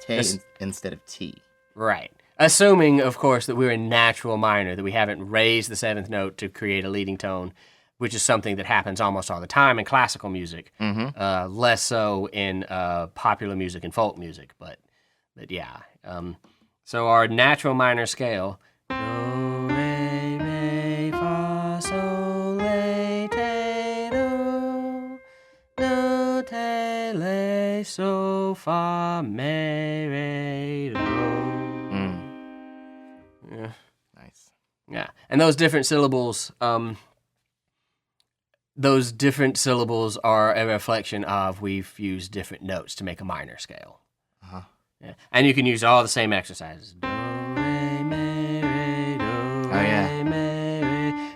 [SPEAKER 2] Te instead of t.
[SPEAKER 3] Right. Assuming, of course, that we're in natural minor, that we haven't raised the 7th note to create a leading tone, which is something that happens almost all the time in classical music. Less so in popular music and folk music, but yeah. So our natural minor scale, do, re, mi, fa, sol, la, te, do, te, la, so, fa, mi, re, do. Yeah.
[SPEAKER 2] Nice.
[SPEAKER 3] Yeah. And those different syllables, are a reflection of we've used different notes to make a minor scale. Yeah. And you can use all the same exercises. Do, re, mi, re, do, re, mi,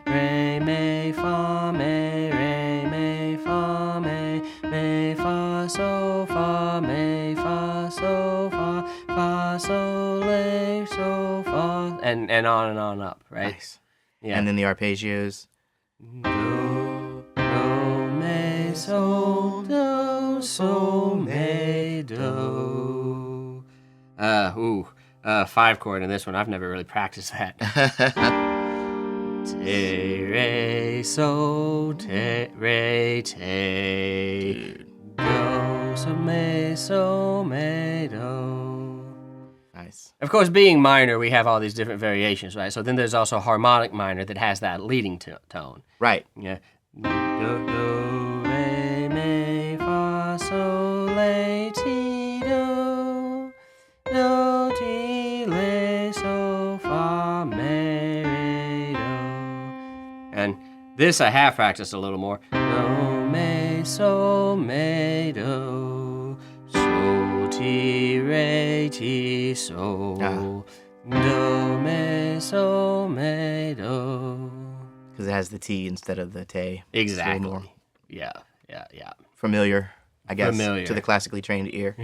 [SPEAKER 3] re, mi, fa, mi, re, mi, fa, mi, fa, so, fa, mi, fa, so, fa, so, la, so, fa, and on up, right?
[SPEAKER 2] Nice.
[SPEAKER 3] Yeah.
[SPEAKER 2] And then the arpeggios.
[SPEAKER 3] Do, mi, sol, mi, do. 5 chord in this one. I've never really practiced that. Te, re, so, te, re, te. Do, so, mi, do.
[SPEAKER 2] Nice.
[SPEAKER 3] Of course, being minor, we have all these different variations, right? So then there's also harmonic minor that has that leading tone.
[SPEAKER 2] Right.
[SPEAKER 3] Yeah. Do, re, mi, fa, sol, la, ti, do. Do, ti, le, so, fa, mi, re, do. And this I have practiced a little more. Do, me, so, me, do. So, ti, re, ti, so. Do, me, so, me, do.
[SPEAKER 2] Because it has the T instead of the te.
[SPEAKER 3] Exactly.
[SPEAKER 2] More
[SPEAKER 3] Yeah.
[SPEAKER 2] familiar, I guess,
[SPEAKER 3] Familiar.
[SPEAKER 2] to the classically trained ear.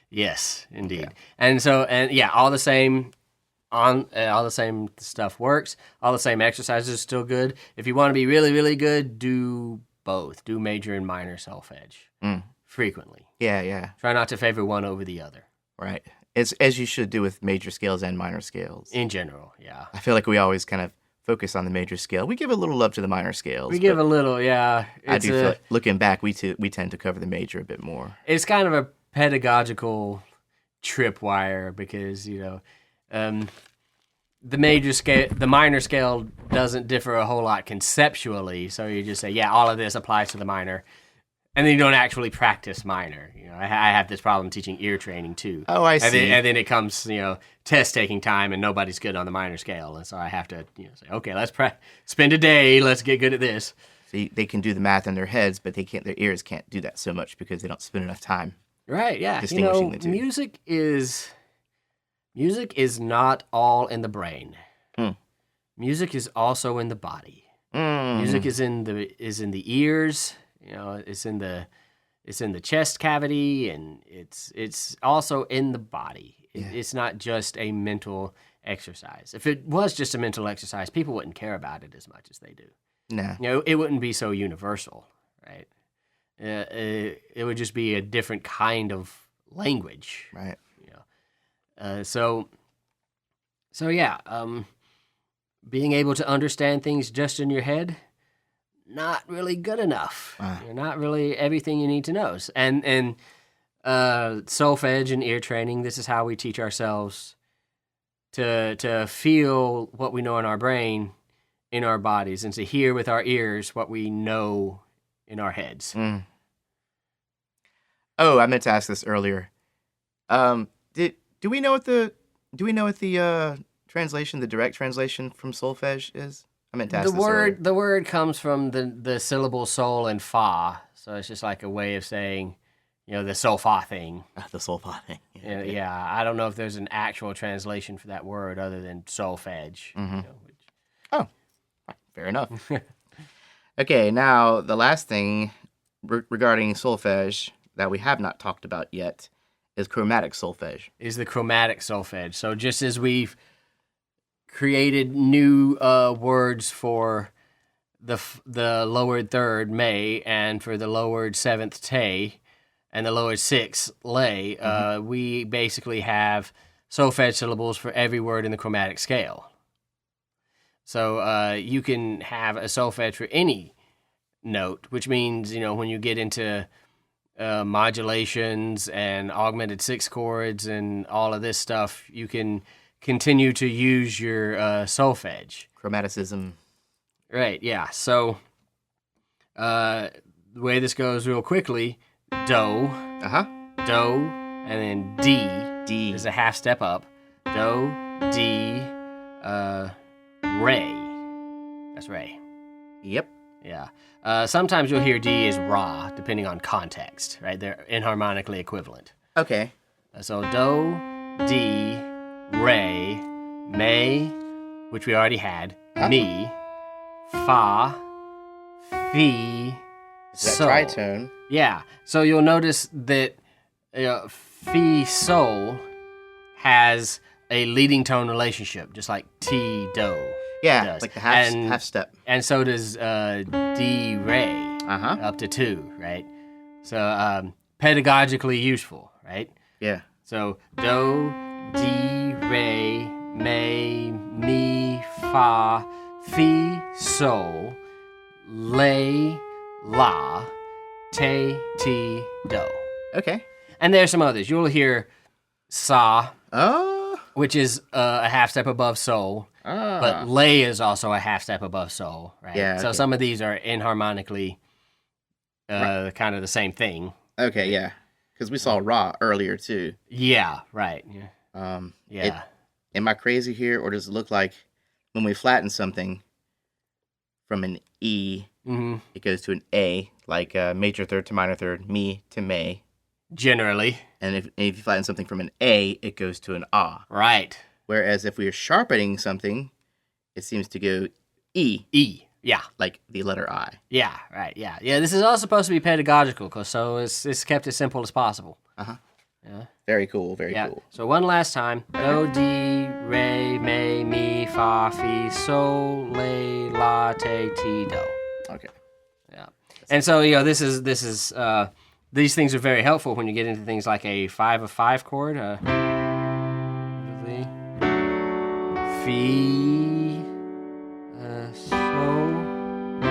[SPEAKER 3] Yes, indeed. And all the same all the same stuff works. All the same exercises are still good. If you want to be really, really good, do both. Do major and minor solfege frequently.
[SPEAKER 2] Yeah.
[SPEAKER 3] Try not to favor one over the other.
[SPEAKER 2] Right. It's as you should do with major scales and minor scales.
[SPEAKER 3] In general, yeah.
[SPEAKER 2] I feel like we always kind of focus on the major scale. We give a little love to the minor scales.
[SPEAKER 3] We give a little, yeah.
[SPEAKER 2] I do feel like, looking back, we tend to cover the major a bit more.
[SPEAKER 3] It's kind of a pedagogical tripwire because, the minor scale doesn't differ a whole lot conceptually. So you just say, yeah, all of this applies to the minor. And then you don't actually practice minor. I have this problem teaching ear training too.
[SPEAKER 2] Oh, I see.
[SPEAKER 3] And then it comes, test taking time, and nobody's good on the minor scale, and so I have to, say, okay, let's spend a day, let's get good at this.
[SPEAKER 2] See, they can do the math in their heads, but they can't. Their ears can't do that so much because they don't spend enough time.
[SPEAKER 3] Right? Yeah.
[SPEAKER 2] Distinguishing the two.
[SPEAKER 3] Music is not all in the brain. Music is also in the body. Music is in the ears. It's in the chest cavity, and it's also in the body. It's not just a mental exercise. If it was just a mental exercise, people wouldn't care about it as much as they do.
[SPEAKER 2] No.
[SPEAKER 3] It wouldn't be so universal, right? It would just be a different kind of language,
[SPEAKER 2] right?
[SPEAKER 3] Being able to understand things just in your head, not really good enough. You're not really everything you need to know. And solfege and ear training, this is how we teach ourselves to feel what we know in our brain, in our bodies, and to hear with our ears what we know in our heads.
[SPEAKER 2] Oh, I meant to ask this earlier. Do we know what the translation, the direct translation from solfege is? I meant to ask this earlier.
[SPEAKER 3] The word comes from the syllable sol and fa, so it's just like a way of saying, the sol fa thing.
[SPEAKER 2] The sol fa thing.
[SPEAKER 3] Yeah, I don't know if there's an actual translation for that word other than solfege.
[SPEAKER 2] Oh, fair enough. Okay, now the last thing regarding solfege that we have not talked about yet is chromatic solfege.
[SPEAKER 3] Is the chromatic solfege. So just as we've created new words for the lowered third may, and for the lowered seventh te, and the lowered sixth lay, we basically have solfege syllables for every word in the chromatic scale. So you can have a solfege for any note, which means, when you get into modulations and augmented sixth chords and all of this stuff, you can continue to use your solfege.
[SPEAKER 2] Chromaticism.
[SPEAKER 3] Right, yeah. So the way this goes real quickly, do, do, and then D is a half step up. Do, D, re. That's re.
[SPEAKER 2] Yep.
[SPEAKER 3] Yeah. Sometimes you'll hear D as ra, depending on context, right? They're inharmonically equivalent.
[SPEAKER 2] Okay.
[SPEAKER 3] So do, D, re, may, which we already had, mi, fa, fi,
[SPEAKER 2] Is that
[SPEAKER 3] sol.
[SPEAKER 2] tritone?
[SPEAKER 3] Yeah. So you'll notice that fi, sol has a leading tone relationship, just like T, do.
[SPEAKER 2] Yeah,
[SPEAKER 3] does.
[SPEAKER 2] like the half step.
[SPEAKER 3] And so does D, re, up to 2, right? So pedagogically useful, right?
[SPEAKER 2] Yeah.
[SPEAKER 3] So do, D, re, may, mi, fa, fi, sol, lay, la, te, ti, do.
[SPEAKER 2] Okay.
[SPEAKER 3] And there's some others. You'll hear sa,
[SPEAKER 2] Oh.
[SPEAKER 3] which is a half step above sol. But lay is also a half step above sol, right?
[SPEAKER 2] Yeah.
[SPEAKER 3] So some of these are inharmonically kind of the same thing.
[SPEAKER 2] Okay, yeah. Because we saw ra earlier too.
[SPEAKER 3] Yeah, right. Yeah.
[SPEAKER 2] Am I crazy here, or does it look like when we flatten something from an E, it goes to an A, like major third to minor third, mi to may.
[SPEAKER 3] Generally.
[SPEAKER 2] And if you flatten something from an A, it goes to an ah.
[SPEAKER 3] Right.
[SPEAKER 2] Whereas if we are sharpening something, it seems to go E.
[SPEAKER 3] E. Yeah.
[SPEAKER 2] Like the letter I.
[SPEAKER 3] Yeah, right. Yeah. Yeah, this is all supposed to be pedagogical, so it's kept as simple as possible.
[SPEAKER 2] Uh-huh.
[SPEAKER 3] Yeah.
[SPEAKER 2] Very cool, very cool.
[SPEAKER 3] So one last time. Do, di, re, me, mi, fa, fi, sol, le, la, te, ti, do.
[SPEAKER 2] Okay.
[SPEAKER 3] Yeah. And so, this is these things are very helpful when you get into things like a 5 of 5 chord. Fi, sol, do,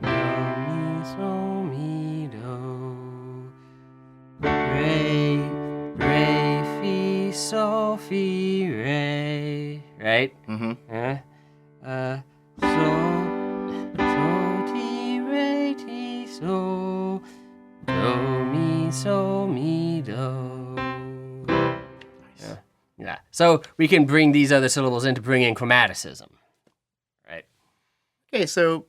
[SPEAKER 3] mi, sol, mi, do, re, fi, sol, fi, re, right? So, ti, re, ti, so, do, mi, do. Yeah. So we can bring these other syllables in to bring in chromaticism, right?
[SPEAKER 2] Okay, so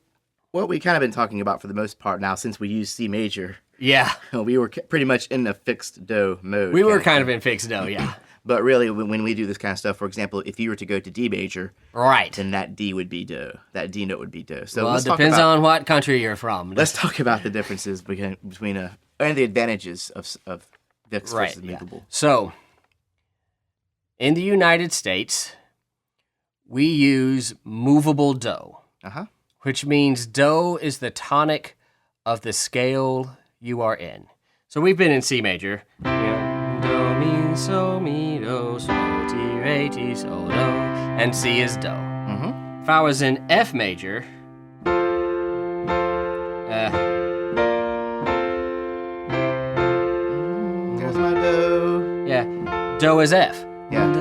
[SPEAKER 2] what we kind of been talking about for the most part now, since we use C major,
[SPEAKER 3] Yeah.
[SPEAKER 2] we were pretty much in the fixed do mode.
[SPEAKER 3] We were kind of in fixed do, yeah.
[SPEAKER 2] But really, when we do this kind of stuff, for example, if you were to go to D major,
[SPEAKER 3] Right.
[SPEAKER 2] then that D would be do. That D note would be do. So
[SPEAKER 3] Well,
[SPEAKER 2] let's
[SPEAKER 3] it depends on what country you're from.
[SPEAKER 2] Let's talk about the differences between and the advantages of fixed
[SPEAKER 3] Right,
[SPEAKER 2] versus movable.
[SPEAKER 3] yeah. So, in the United States, we use movable dough, which means dough is the tonic of the scale you are in. So we've been in C major. Do, mi, so, mi, do, so, ti, re, ti, so, do. And C is do. If I was in F major,
[SPEAKER 2] There's my do.
[SPEAKER 3] yeah, do is F.
[SPEAKER 2] Yeah.
[SPEAKER 3] Do,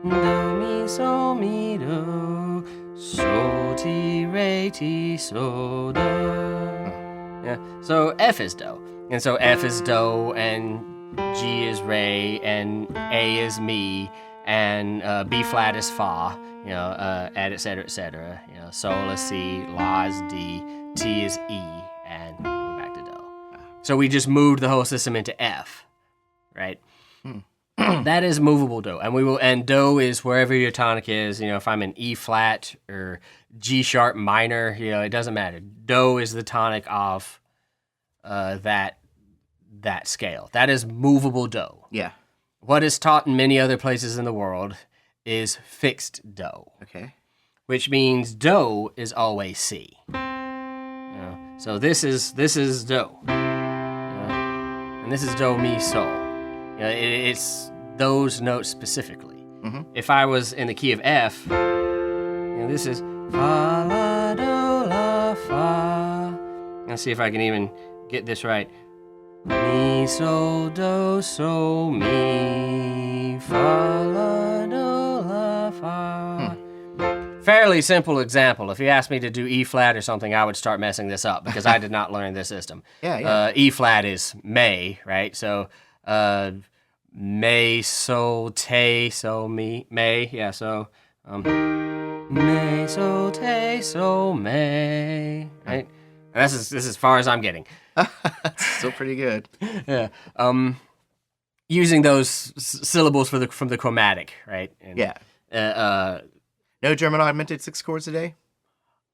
[SPEAKER 3] mi, so, mi, do, so, ti, re, ti, so, do. Yeah. So F is do. And so F is do, and G is re, and A is mi, and B flat is fa, et cetera, et cetera. Sol is C, La is D, T is E, and we're back to do. So we just moved the whole system into F, right? That is movable do, and do is wherever your tonic is. If I'm in E flat or G sharp minor, it doesn't matter. Do is the tonic of that scale. That is movable do.
[SPEAKER 2] Yeah.
[SPEAKER 3] What is taught in many other places in the world is fixed do.
[SPEAKER 2] Okay.
[SPEAKER 3] Which means do is always C. So this is do, and this is do mi sol. It's those notes specifically. If I was in the key of F, this is fa la do la fa. Let's see if I can even get this right. Mi sol do so mi fa la do la fa. Fairly simple example. If you asked me to do E flat or something, I would start messing this up because I did not learn this system.
[SPEAKER 2] Yeah.
[SPEAKER 3] E flat is may, right? So may, so, te, so, mi, may. Yeah, so may, so, te, so, may. Right? And this is as far as I'm getting.
[SPEAKER 2] Still pretty good.
[SPEAKER 3] Yeah. Using those syllables from the chromatic, right? And,
[SPEAKER 2] yeah. No German augmented 6 chords a day?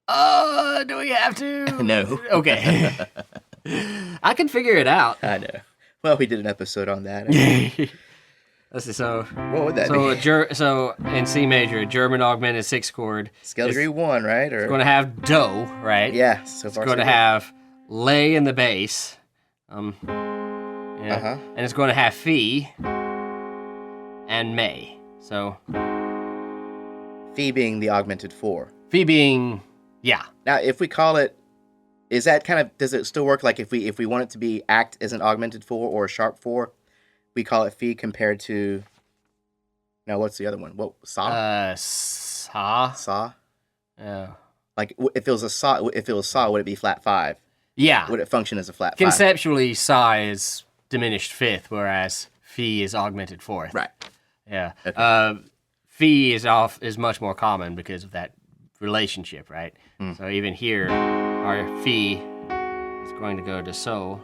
[SPEAKER 3] Do we have to?
[SPEAKER 2] No.
[SPEAKER 3] Okay. I can figure it out.
[SPEAKER 2] I know. Well, we did an episode on that.
[SPEAKER 3] Let's see. So
[SPEAKER 2] what would that be?
[SPEAKER 3] So in C major, a German augmented 6 chord.
[SPEAKER 2] Scale degree 1, right? Or
[SPEAKER 3] it's going to have do, right?
[SPEAKER 2] Yeah. So far,
[SPEAKER 3] it's going to have lay in the bass. And it's going to have fi and may. So
[SPEAKER 2] fi being the augmented 4.
[SPEAKER 3] Fi being, yeah.
[SPEAKER 2] Now, if we call it, does it still work? Like if we want it to be act as an augmented 4 or a sharp 4, we call it fee compared to. No, what's the other one? What saw?
[SPEAKER 3] Saw.
[SPEAKER 2] Saw.
[SPEAKER 3] Yeah.
[SPEAKER 2] Like if it was a saw, would it be flat 5?
[SPEAKER 3] Yeah.
[SPEAKER 2] Would it function as a flat 5?
[SPEAKER 3] Conceptually, saw is diminished 5th, whereas fee is augmented 4th.
[SPEAKER 2] Right.
[SPEAKER 3] Yeah.
[SPEAKER 2] Okay.
[SPEAKER 3] Fee is much more common because of that relationship, right? So even here, our fee is going to go to so.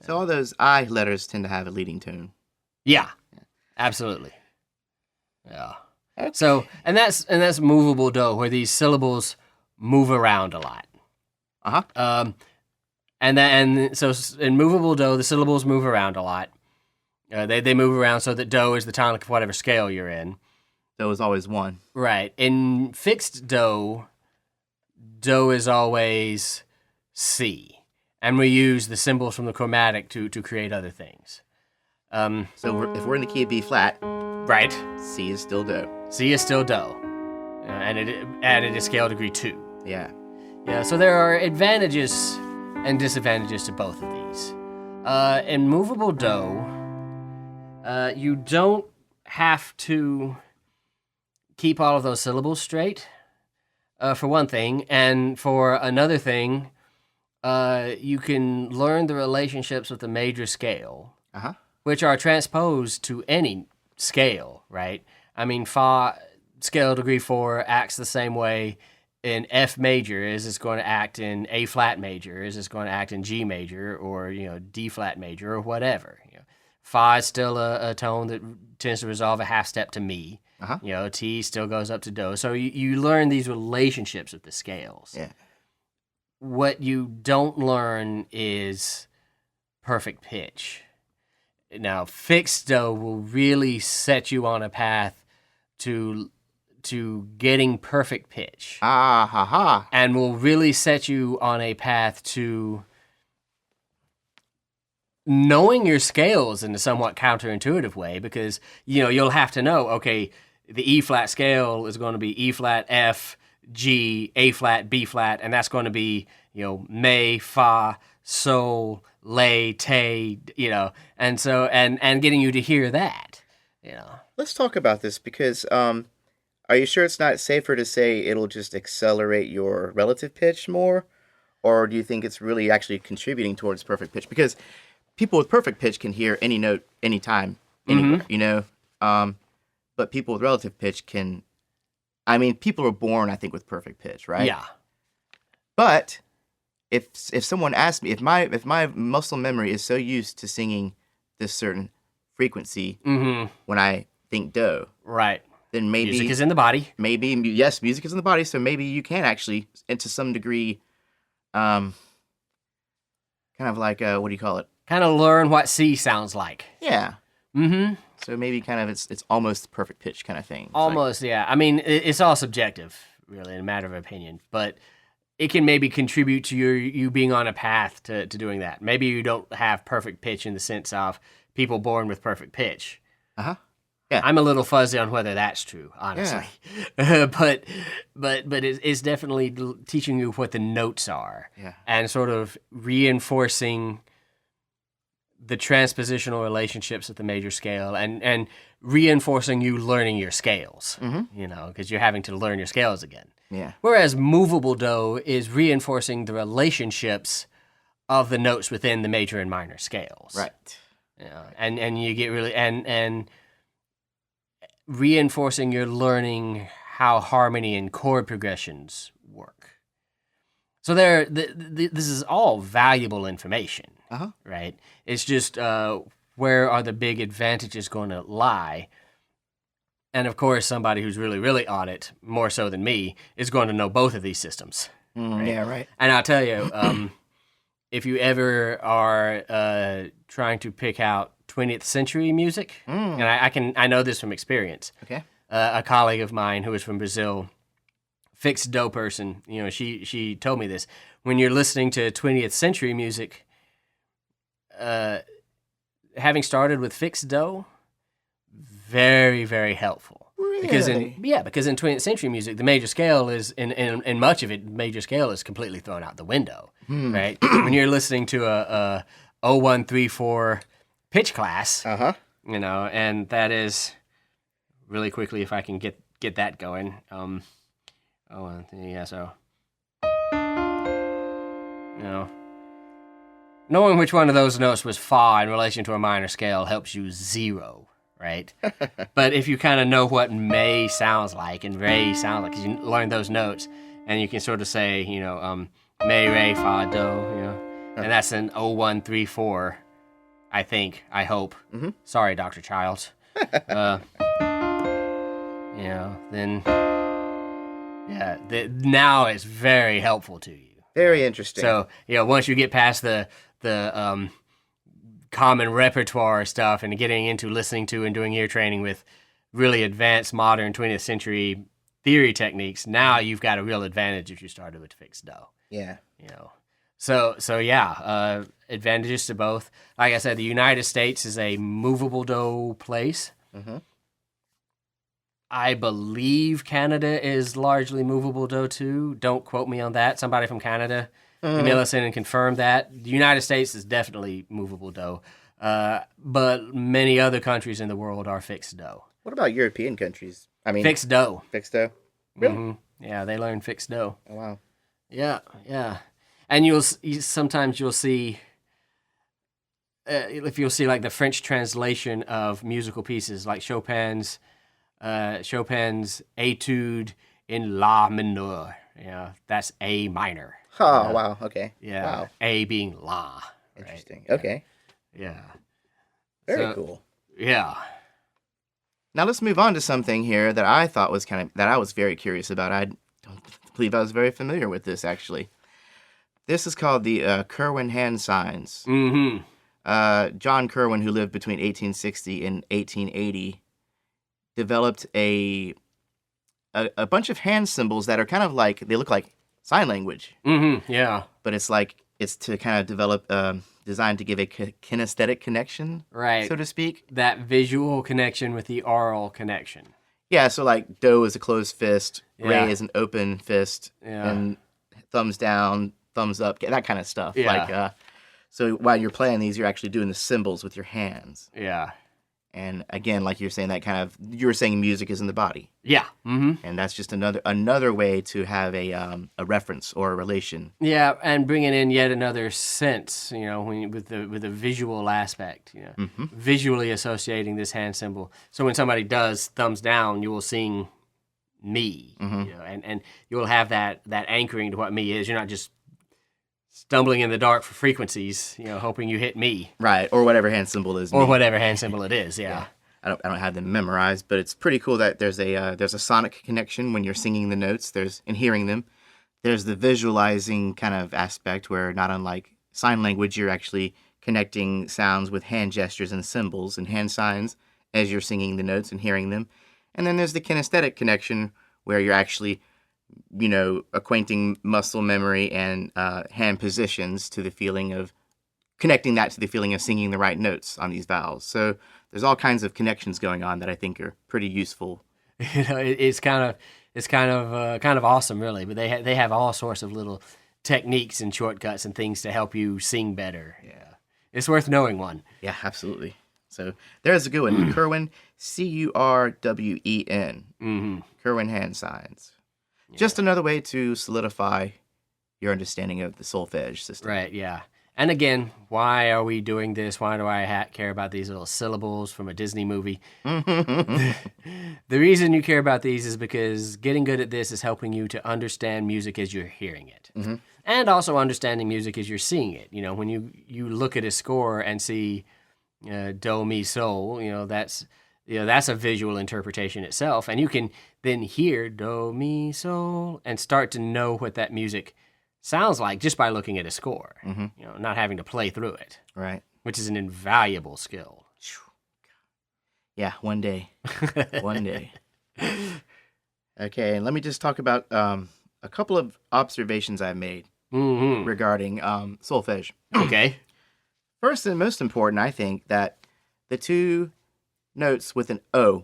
[SPEAKER 2] So all those I letters tend to have a leading tone.
[SPEAKER 3] Yeah. Absolutely. Yeah.
[SPEAKER 2] Okay.
[SPEAKER 3] So and that's movable dough, where these syllables move around a lot. So in movable dough, the syllables move around a lot. They move around so that dough is the tonic of whatever scale you're in.
[SPEAKER 2] Dough is always 1.
[SPEAKER 3] Right. In fixed dough, dough is always C, and we use the symbols from the chromatic to create other things.
[SPEAKER 2] So if we're in the key of B flat,
[SPEAKER 3] Right.
[SPEAKER 2] C is still dough.
[SPEAKER 3] C is still dough, and it added a scale degree 2.
[SPEAKER 2] Yeah.
[SPEAKER 3] Yeah, so there are advantages and disadvantages to both of these. In movable dough, you don't have to keep all of those syllables straight, for one thing, and for another thing, you can learn the relationships with the major scale, which are transposed to any scale, right? I mean, fa scale degree 4 acts the same way in F major as it's going to act in A flat major, as it's going to act in G major, or D flat major, or whatever. Fa is still a tone that tends to resolve a half step to mi. T still goes up to do. So you learn these relationships with the scales.
[SPEAKER 2] Yeah.
[SPEAKER 3] What you don't learn is perfect pitch. Now, fixed dough will really set you on a path to getting perfect pitch. And will really set you on a path to knowing your scales in a somewhat counterintuitive way, because you'll have to know, okay, the E flat scale is going to be E flat, F, G, A flat, B flat, and that's going to be me, fa, sol, lay, te, and so and getting you to hear that,
[SPEAKER 2] Let's talk about this because are you sure it's not safer to say it'll just accelerate your relative pitch more, or do you think it's really actually contributing towards perfect pitch? Because people with perfect pitch can hear any note anytime, anywhere, but people with relative pitch can. I mean, people are born, I think, with perfect pitch, right?
[SPEAKER 3] Yeah.
[SPEAKER 2] But if someone asked me, if my muscle memory is so used to singing this certain frequency when I think do,
[SPEAKER 3] right,
[SPEAKER 2] then maybe
[SPEAKER 3] music is in the body.
[SPEAKER 2] Maybe yes, music is in the body, so maybe you can actually, and to some degree, kind of like what do you call it?
[SPEAKER 3] Kind of learn what C sounds like.
[SPEAKER 2] Yeah. So maybe kind of it's almost perfect pitch kind of thing.
[SPEAKER 3] Almost, yeah. I mean, it's all subjective, really, in a matter of opinion. But it can maybe contribute to you being on a path to doing that. Maybe you don't have perfect pitch in the sense of people born with perfect pitch.
[SPEAKER 2] Yeah.
[SPEAKER 3] I'm a little fuzzy on whether that's true, honestly. Yeah. but it's definitely teaching you what the notes are.
[SPEAKER 2] Yeah.
[SPEAKER 3] And sort of reinforcing the transpositional relationships at the major scale, and reinforcing you learning your scales, because you're having to learn your scales again.
[SPEAKER 2] Yeah.
[SPEAKER 3] Whereas movable dough is reinforcing the relationships of the notes within the major and minor scales.
[SPEAKER 2] Right.
[SPEAKER 3] And you get really, and reinforcing your learning how harmony and chord progressions work. So this is all valuable information, right? It's just where are the big advantages going to lie? And of course, somebody who's really, really on it, more so than me, is going to know both of these systems. Right?
[SPEAKER 2] Yeah, right.
[SPEAKER 3] And I'll tell you, if you ever are trying to pick out 20th century music, and I know this from experience.
[SPEAKER 2] Okay.
[SPEAKER 3] A colleague of mine who is from Brazil, fixed dough person, she told me this. When you're listening to 20th century music, having started with fixed dough, very, very helpful. Because in 20th century music, the major scale is in much of it, major scale is completely thrown out the window, right? When you're listening to a 0134 pitch class, you know, and that is really quickly if I can get that going. So you know, knowing which one of those notes was fa in relation to a minor scale helps you zero. Right? But if you kind of know what may sounds like and re sounds like, because you learn those notes, and you can sort of say, you know, me, re, fa, do, you know, and that's an 0134, I think, I hope. Sorry, Dr. Childs. You know, then, yeah, now it's very helpful to you.
[SPEAKER 2] Very interesting.
[SPEAKER 3] So, you know, once you get past the common repertoire stuff and getting into listening to and doing ear training with really advanced modern 20th century theory techniques, now you've got a real advantage if you started with fixed dough.
[SPEAKER 2] Yeah.
[SPEAKER 3] You know, so yeah, advantages to both. Like I said, the United States is a movable dough place. I believe Canada is largely movable dough too. Don't quote me on that. Somebody from Canada email us in and confirm that. The United States is definitely movable dough, but many other countries in the world are fixed dough.
[SPEAKER 2] What about European countries? I mean,
[SPEAKER 3] fixed dough.
[SPEAKER 2] Fixed dough? Really?
[SPEAKER 3] Yeah, they learn fixed dough.
[SPEAKER 2] Oh, wow.
[SPEAKER 3] Yeah. And sometimes you'll see, if you'll see like the French translation of musical pieces, like Chopin's Etude in La minor. Yeah, that's A minor.
[SPEAKER 2] Oh, wow. Okay.
[SPEAKER 3] Yeah.
[SPEAKER 2] Wow.
[SPEAKER 3] A being La.
[SPEAKER 2] Interesting.
[SPEAKER 3] Right?
[SPEAKER 2] Okay.
[SPEAKER 3] Yeah.
[SPEAKER 2] Very cool.
[SPEAKER 3] Yeah.
[SPEAKER 2] Now let's move on to something here that I thought was that I was very curious about. I don't believe I was very familiar with this, actually. This is called the Curwen Hand Signs. John Curwen, who lived between 1860 and 1880, developed a bunch of hand symbols that are kind of like, they look like sign language.
[SPEAKER 3] Yeah.
[SPEAKER 2] But it's to kind of develop, designed to give a kinesthetic connection,
[SPEAKER 3] right,
[SPEAKER 2] so to speak.
[SPEAKER 3] That visual connection with the oral connection.
[SPEAKER 2] Yeah, so like do is a closed fist, re is an open fist, and thumbs down, thumbs up, that kind of stuff.
[SPEAKER 3] Yeah.
[SPEAKER 2] Like, so while you're playing these, you're actually doing the symbols with your hands.
[SPEAKER 3] Yeah.
[SPEAKER 2] And again, like you're saying, you were saying music is in the body.
[SPEAKER 3] Yeah.
[SPEAKER 2] And that's just another way to have a reference or a relation.
[SPEAKER 3] Yeah, and bringing in yet another sense, you know, with the visual aspect, you know, visually associating this hand symbol. So when somebody does thumbs down, you will sing me, you know, and you will have that anchoring to what me is. You're not just stumbling in the dark for frequencies, you know, hoping you hit me.
[SPEAKER 2] Right, or whatever hand symbol is.
[SPEAKER 3] Or whatever hand symbol it is, yeah.
[SPEAKER 2] I don't have them memorized, but it's pretty cool that there's a sonic connection when you're singing the notes, and hearing them. There's the visualizing kind of aspect where, not unlike sign language, you're actually connecting sounds with hand gestures and symbols and hand signs as you're singing the notes and hearing them. And then there's the kinesthetic connection where you're actually, you know, acquainting muscle memory and hand positions to the feeling of connecting that to the feeling of singing the right notes on these vowels. So there's all kinds of connections going on that I think are pretty useful.
[SPEAKER 3] You know, it's kind of awesome, really. But they have all sorts of little techniques and shortcuts and things to help you sing better. Yeah, it's worth knowing one.
[SPEAKER 2] Yeah, absolutely. So there's a good one. Curwen, Curwen. Curwen Hand Signs. Yeah. Just another way to solidify your understanding of the solfege system.
[SPEAKER 3] Right, yeah. And again, why are we doing this? Why do I care about these little syllables from a Disney movie? The reason you care about these is because getting good at this is helping you to understand music as you're hearing it. And also understanding music as you're seeing it. You know, when you look at a score and see do, mi, sol, you know, that's a visual interpretation itself. And you can then hear do, mi, sol, and start to know what that music sounds like just by looking at a score, you know, not having to play through it.
[SPEAKER 2] Right.
[SPEAKER 3] Which is an invaluable skill.
[SPEAKER 2] Yeah, one day. One day. Okay, and let me just talk about a couple of observations I've made regarding solfege.
[SPEAKER 3] Okay.
[SPEAKER 2] First and most important, I think, that the two notes with an O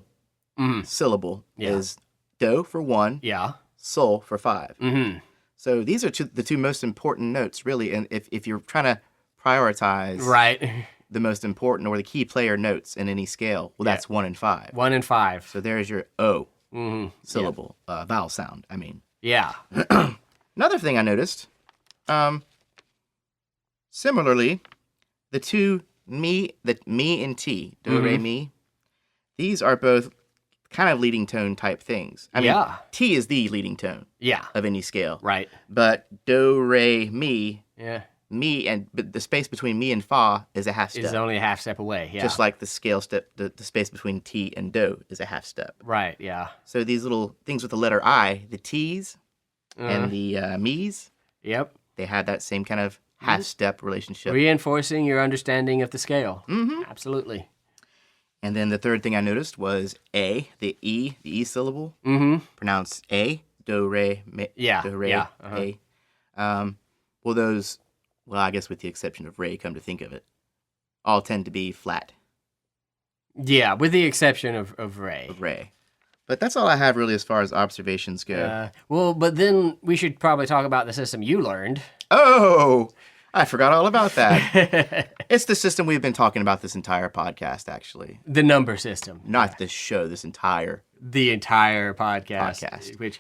[SPEAKER 2] syllable
[SPEAKER 3] Yeah.
[SPEAKER 2] is do for 1,
[SPEAKER 3] Yeah.
[SPEAKER 2] sol for 5.
[SPEAKER 3] Mm-hmm.
[SPEAKER 2] So these are the two most important notes, really. And if you're trying to prioritize
[SPEAKER 3] Right.
[SPEAKER 2] the most important or the key player notes in any scale, well, that's 1 and 5.
[SPEAKER 3] 1 and 5.
[SPEAKER 2] So there's your O
[SPEAKER 3] Mm-hmm.
[SPEAKER 2] syllable, vowel sound, I mean.
[SPEAKER 3] Yeah.
[SPEAKER 2] Another thing I noticed, similarly, the mi and ti, do, re, mi, these are both kind of leading tone type things. I mean,
[SPEAKER 3] Yeah.
[SPEAKER 2] ti is the leading tone
[SPEAKER 3] Yeah.
[SPEAKER 2] of any scale.
[SPEAKER 3] Right.
[SPEAKER 2] But do, re, mi,
[SPEAKER 3] Yeah.
[SPEAKER 2] but the space between mi and fa is a half step.
[SPEAKER 3] It's only a half step away. Yeah.
[SPEAKER 2] Just like the scale step, the space between ti and do is a half step.
[SPEAKER 3] Right. Yeah.
[SPEAKER 2] So these little things with the letter I, the t's and the me's,
[SPEAKER 3] Yep.
[SPEAKER 2] they have that same kind of half step relationship.
[SPEAKER 3] Reinforcing your understanding of the scale.
[SPEAKER 2] Mm-hmm.
[SPEAKER 3] Absolutely.
[SPEAKER 2] And then the third thing I noticed was a, the e syllable,
[SPEAKER 3] Mm-hmm.
[SPEAKER 2] pronounced a, do, re, mi,
[SPEAKER 3] Yeah,
[SPEAKER 2] do, re,
[SPEAKER 3] yeah,
[SPEAKER 2] a. Well, those, I guess with the exception of re, come to think of it, all tend to be flat
[SPEAKER 3] Yeah, with the exception of Ray.
[SPEAKER 2] of re. But that's all I have really as far as observations go.
[SPEAKER 3] Well, but then we should probably talk about the system you learned.
[SPEAKER 2] Oh, I forgot all about that. It's the system we've been talking about this entire podcast, actually.
[SPEAKER 3] The number system.
[SPEAKER 2] Not this show, this entire
[SPEAKER 3] The entire podcast.
[SPEAKER 2] Podcast.
[SPEAKER 3] Which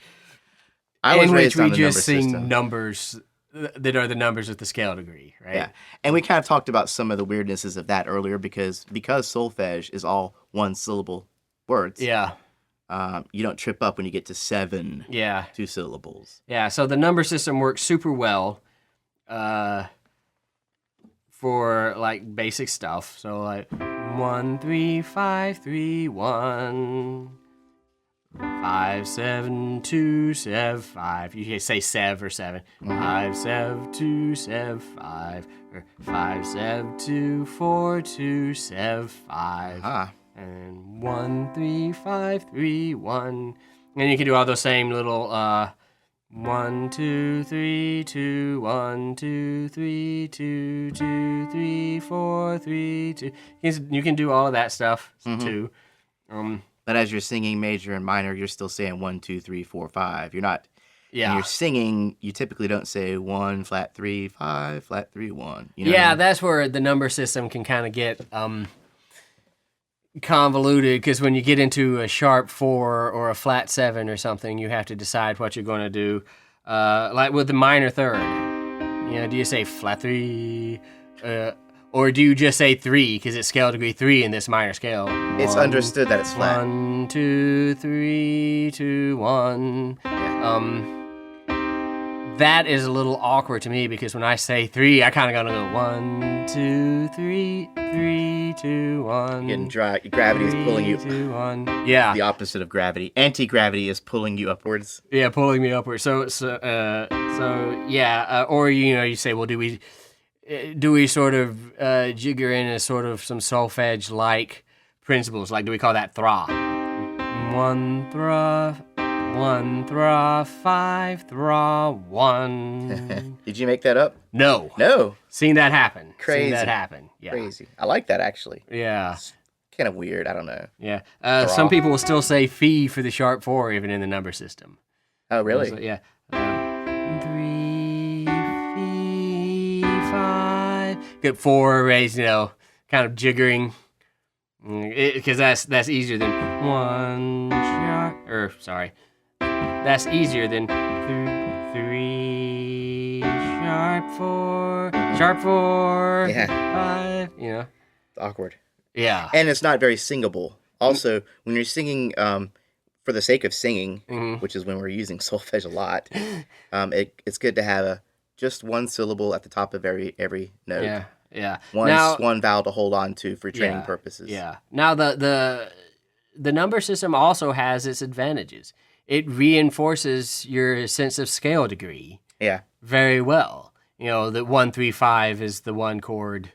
[SPEAKER 2] I was
[SPEAKER 3] in
[SPEAKER 2] raised
[SPEAKER 3] which we
[SPEAKER 2] on the number
[SPEAKER 3] just sing
[SPEAKER 2] system.
[SPEAKER 3] numbers that are the numbers with the scale degree, right?
[SPEAKER 2] Yeah, and we kind of talked about some of the weirdnesses of that earlier because solfege is all one syllable words.
[SPEAKER 3] Yeah.
[SPEAKER 2] You don't trip up when you get to 7
[SPEAKER 3] Yeah.
[SPEAKER 2] 2 syllables.
[SPEAKER 3] Yeah. So the number system works super well for like basic stuff. So like 1 3 5 3 1 5 7 2 7 5. You can say sev or 7. 5 7 2 7 5 or 5 7 2 4 2 7 5.
[SPEAKER 2] Ah,
[SPEAKER 3] And 1 3 5 3 1. And you can do all those same little 1 2 3 2 1 2 3 2 2 3 4 3 2. You can do all of that stuff too.
[SPEAKER 2] but as you're singing major and minor, you're still saying 1 2 3 4 5. You're not. When
[SPEAKER 3] Yeah.
[SPEAKER 2] you're singing, you typically don't say 1 flat 3 5 flat 3 1. You know what I
[SPEAKER 3] Yeah,
[SPEAKER 2] mean?
[SPEAKER 3] that's where the number system can kind of get convoluted because when you get into a sharp 4 or a flat 7 or something, you have to decide what you're going to do. Like with the minor third, do you say flat 3, or do you just say 3 because it's scale degree 3 in this minor scale?
[SPEAKER 2] It's understood that it's flat.
[SPEAKER 3] 1 2 3 2 1. That is a little awkward to me because when I say 3, I kind of gotta go 1 2 3 3 2 1.
[SPEAKER 2] Getting dry. Gravity is pulling you.
[SPEAKER 3] 3, 2, 1. Yeah.
[SPEAKER 2] The opposite of gravity. Anti-gravity is pulling you upwards.
[SPEAKER 3] Yeah, pulling me upward. So yeah. Or you say, well, do we sort of jigger in a sort of some solfege like principles? Like, do we call that thra? 1 thra, 1 thra, 5 thra, 1.
[SPEAKER 2] Did you make that up?
[SPEAKER 3] No.
[SPEAKER 2] No.
[SPEAKER 3] Seen that happen.
[SPEAKER 2] Crazy.
[SPEAKER 3] Seen that happen. Yeah.
[SPEAKER 2] Crazy. I like that actually.
[SPEAKER 3] Yeah.
[SPEAKER 2] Kind of weird. I don't know.
[SPEAKER 3] Yeah. Some people will still say phi for the sharp 4 even in the number system.
[SPEAKER 2] Oh, really?
[SPEAKER 3] So, yeah. 3 phi 5. Get 4 raised, kind of jiggering. Because that's easier than 1 sharp. That's easier than 3 sharp 4. Sharp 4.
[SPEAKER 2] Yeah.
[SPEAKER 3] 5.
[SPEAKER 2] It's awkward.
[SPEAKER 3] Yeah.
[SPEAKER 2] And it's not very singable. Also, when you're singing, for the sake of singing, which is when we're using solfege a lot, it's good to have just one syllable at the top of every note.
[SPEAKER 3] Yeah. Yeah.
[SPEAKER 2] One vowel to hold on to for training purposes.
[SPEAKER 3] Yeah. Now the number system also has its advantages. It reinforces your sense of scale degree.
[SPEAKER 2] Yeah.
[SPEAKER 3] Very well. That 1 3 5 is the 1 chord,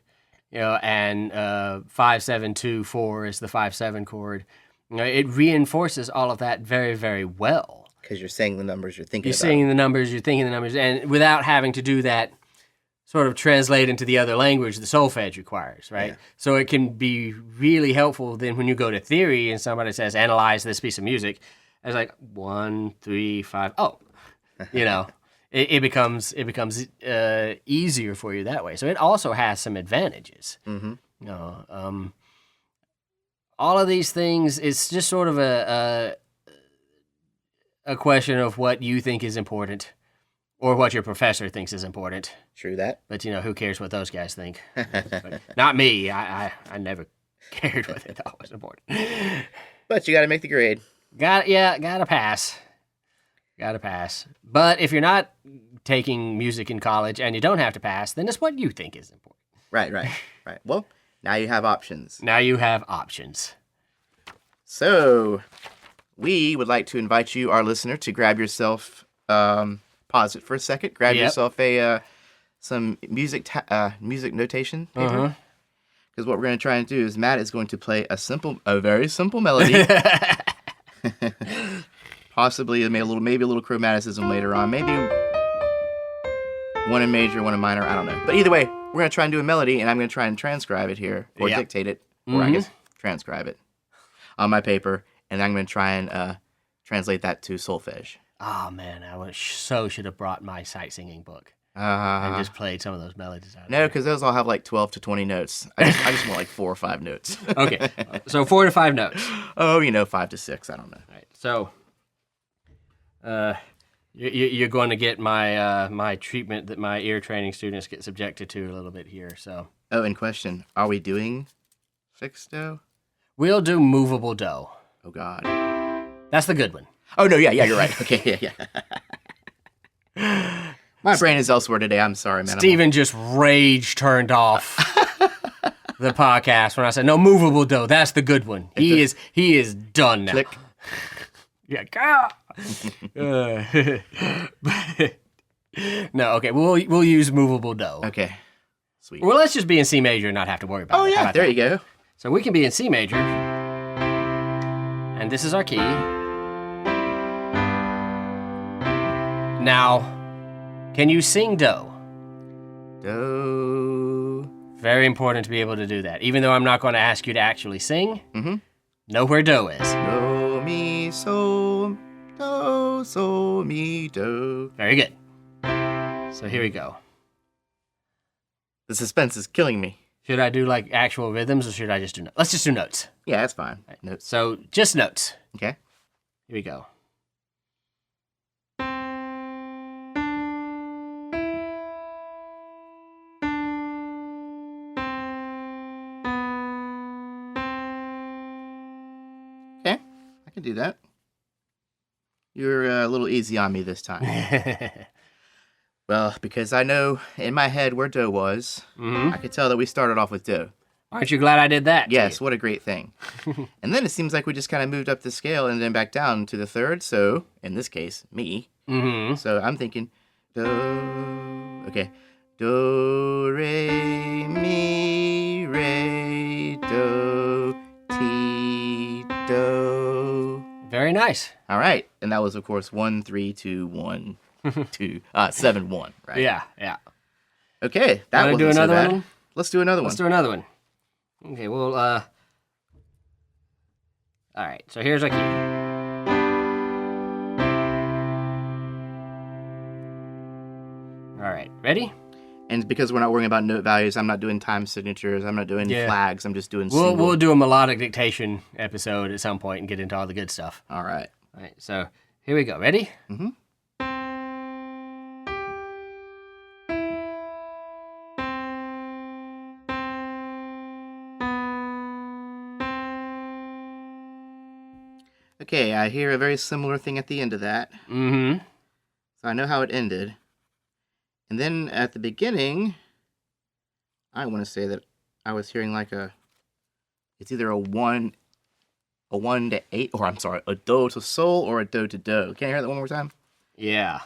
[SPEAKER 3] and 5 7 2 4 is the 5 7 chord. It reinforces all of that very, very well.
[SPEAKER 2] Because you're saying the numbers you're thinking
[SPEAKER 3] You're
[SPEAKER 2] about.
[SPEAKER 3] saying the numbers, you're thinking the numbers, and without having to do that sort of translate into the other language the solfege requires, right?
[SPEAKER 2] Yeah.
[SPEAKER 3] So it can be really helpful then when you go to theory and somebody says, analyze this piece of music, it's like 1, 3, 5. Oh, you know, it becomes easier for you that way. So it also has some advantages.
[SPEAKER 2] Mm-hmm.
[SPEAKER 3] You know, all of these things, it's just sort of a question of what you think is important or what your professor thinks is important.
[SPEAKER 2] True that.
[SPEAKER 3] But, you know, who cares what those guys think? But not me. I never cared what they thought was important.
[SPEAKER 2] But you got to make the grade.
[SPEAKER 3] Gotta pass. Gotta pass. But if you're not taking music in college and you don't have to pass, then it's what you think is important.
[SPEAKER 2] Right. Well, now you have options.
[SPEAKER 3] Now you have options.
[SPEAKER 2] So, we would like to invite you, our listener, to grab yourself, pause it for a second, grab yourself some music notation paper. Because what we're going to try and do is Matt is going to play a very simple melody. Possibly maybe a little chromaticism later on. Maybe one in major, one in minor. I don't know. But either way, we're going to try and do a melody, and I'm going to try and transcribe it here, or dictate it, or I guess transcribe it on my paper, and I'm going to try and translate that to solfege.
[SPEAKER 3] Oh, man, I should have brought my sight singing book and just played some of those melodies out.
[SPEAKER 2] No, because those all have like 12 to 20 notes. I just want like 4 or 5 notes.
[SPEAKER 3] Okay, so 4 to 5 notes.
[SPEAKER 2] Oh, 5 to 6. I don't know.
[SPEAKER 3] All right, so you're going to get my my treatment that my ear training students get subjected to a little bit here. So.
[SPEAKER 2] Oh, in question, are we doing fixed dough?
[SPEAKER 3] We'll do movable dough.
[SPEAKER 2] Oh, God.
[SPEAKER 3] That's the good one.
[SPEAKER 2] Oh, no, yeah, you're right. Okay, yeah. My brain is elsewhere today. I'm sorry, man.
[SPEAKER 3] Steven just rage turned off the podcast when I said, no, movable dough. That's the good one. He is done now.
[SPEAKER 2] Click.
[SPEAKER 3] Yeah. No, okay. We'll use movable dough.
[SPEAKER 2] Okay. Sweet.
[SPEAKER 3] Well, let's just be in C major and not have to worry about it.
[SPEAKER 2] Oh, yeah. There you go.
[SPEAKER 3] So we can be in C major. And this is our key. Now, can you sing dough?
[SPEAKER 2] Do.
[SPEAKER 3] Very important to be able to do that. Even though I'm not going to ask you to actually sing, know where dough is.
[SPEAKER 2] Do, mi, so, mi, do.
[SPEAKER 3] Very good. So here we go.
[SPEAKER 2] The suspense is killing me.
[SPEAKER 3] Should I do like actual rhythms or should I just do notes? Let's just do notes.
[SPEAKER 2] Yeah, that's fine.
[SPEAKER 3] Right.
[SPEAKER 2] Notes.
[SPEAKER 3] So just notes.
[SPEAKER 2] Okay.
[SPEAKER 3] Here we go.
[SPEAKER 2] Okay, I can do that. You're a little easy on me this time. Well, because I know in my head where dough was, I could tell that we started off with dough.
[SPEAKER 3] Aren't you glad I did that?
[SPEAKER 2] Yes, what a great thing. And then it seems like we just kind of moved up the scale and then back down to the third. So, in this case, me. So I'm thinking, do, okay, do, re, mi, re, do, ti, do.
[SPEAKER 3] Very nice.
[SPEAKER 2] All right. And that was, of course, 1, 3, 2, 1, 2, 7, 1, right?
[SPEAKER 3] Yeah.
[SPEAKER 2] Okay, that
[SPEAKER 3] Wanna
[SPEAKER 2] wasn't
[SPEAKER 3] do
[SPEAKER 2] so
[SPEAKER 3] another
[SPEAKER 2] bad.
[SPEAKER 3] one?
[SPEAKER 2] Let's do another one.
[SPEAKER 3] Let's do another one. Okay, well, all right, so here's our key. All right, ready?
[SPEAKER 2] And because we're not worrying about note values, I'm not doing time signatures, I'm not doing flags, I'm just doing single.
[SPEAKER 3] We'll do a melodic dictation episode at some point and get into all the good stuff.
[SPEAKER 2] All right.
[SPEAKER 3] All right, so here we go. Ready?
[SPEAKER 2] Mm-hmm. Okay, I hear a very similar thing at the end of that.
[SPEAKER 3] Mm-hmm.
[SPEAKER 2] So I know how it ended. And then at the beginning, I want to say that I was hearing like it's either a 1 to 8, or I'm sorry, a do to sol or a do to do. Can you hear that one more time?
[SPEAKER 3] Yeah.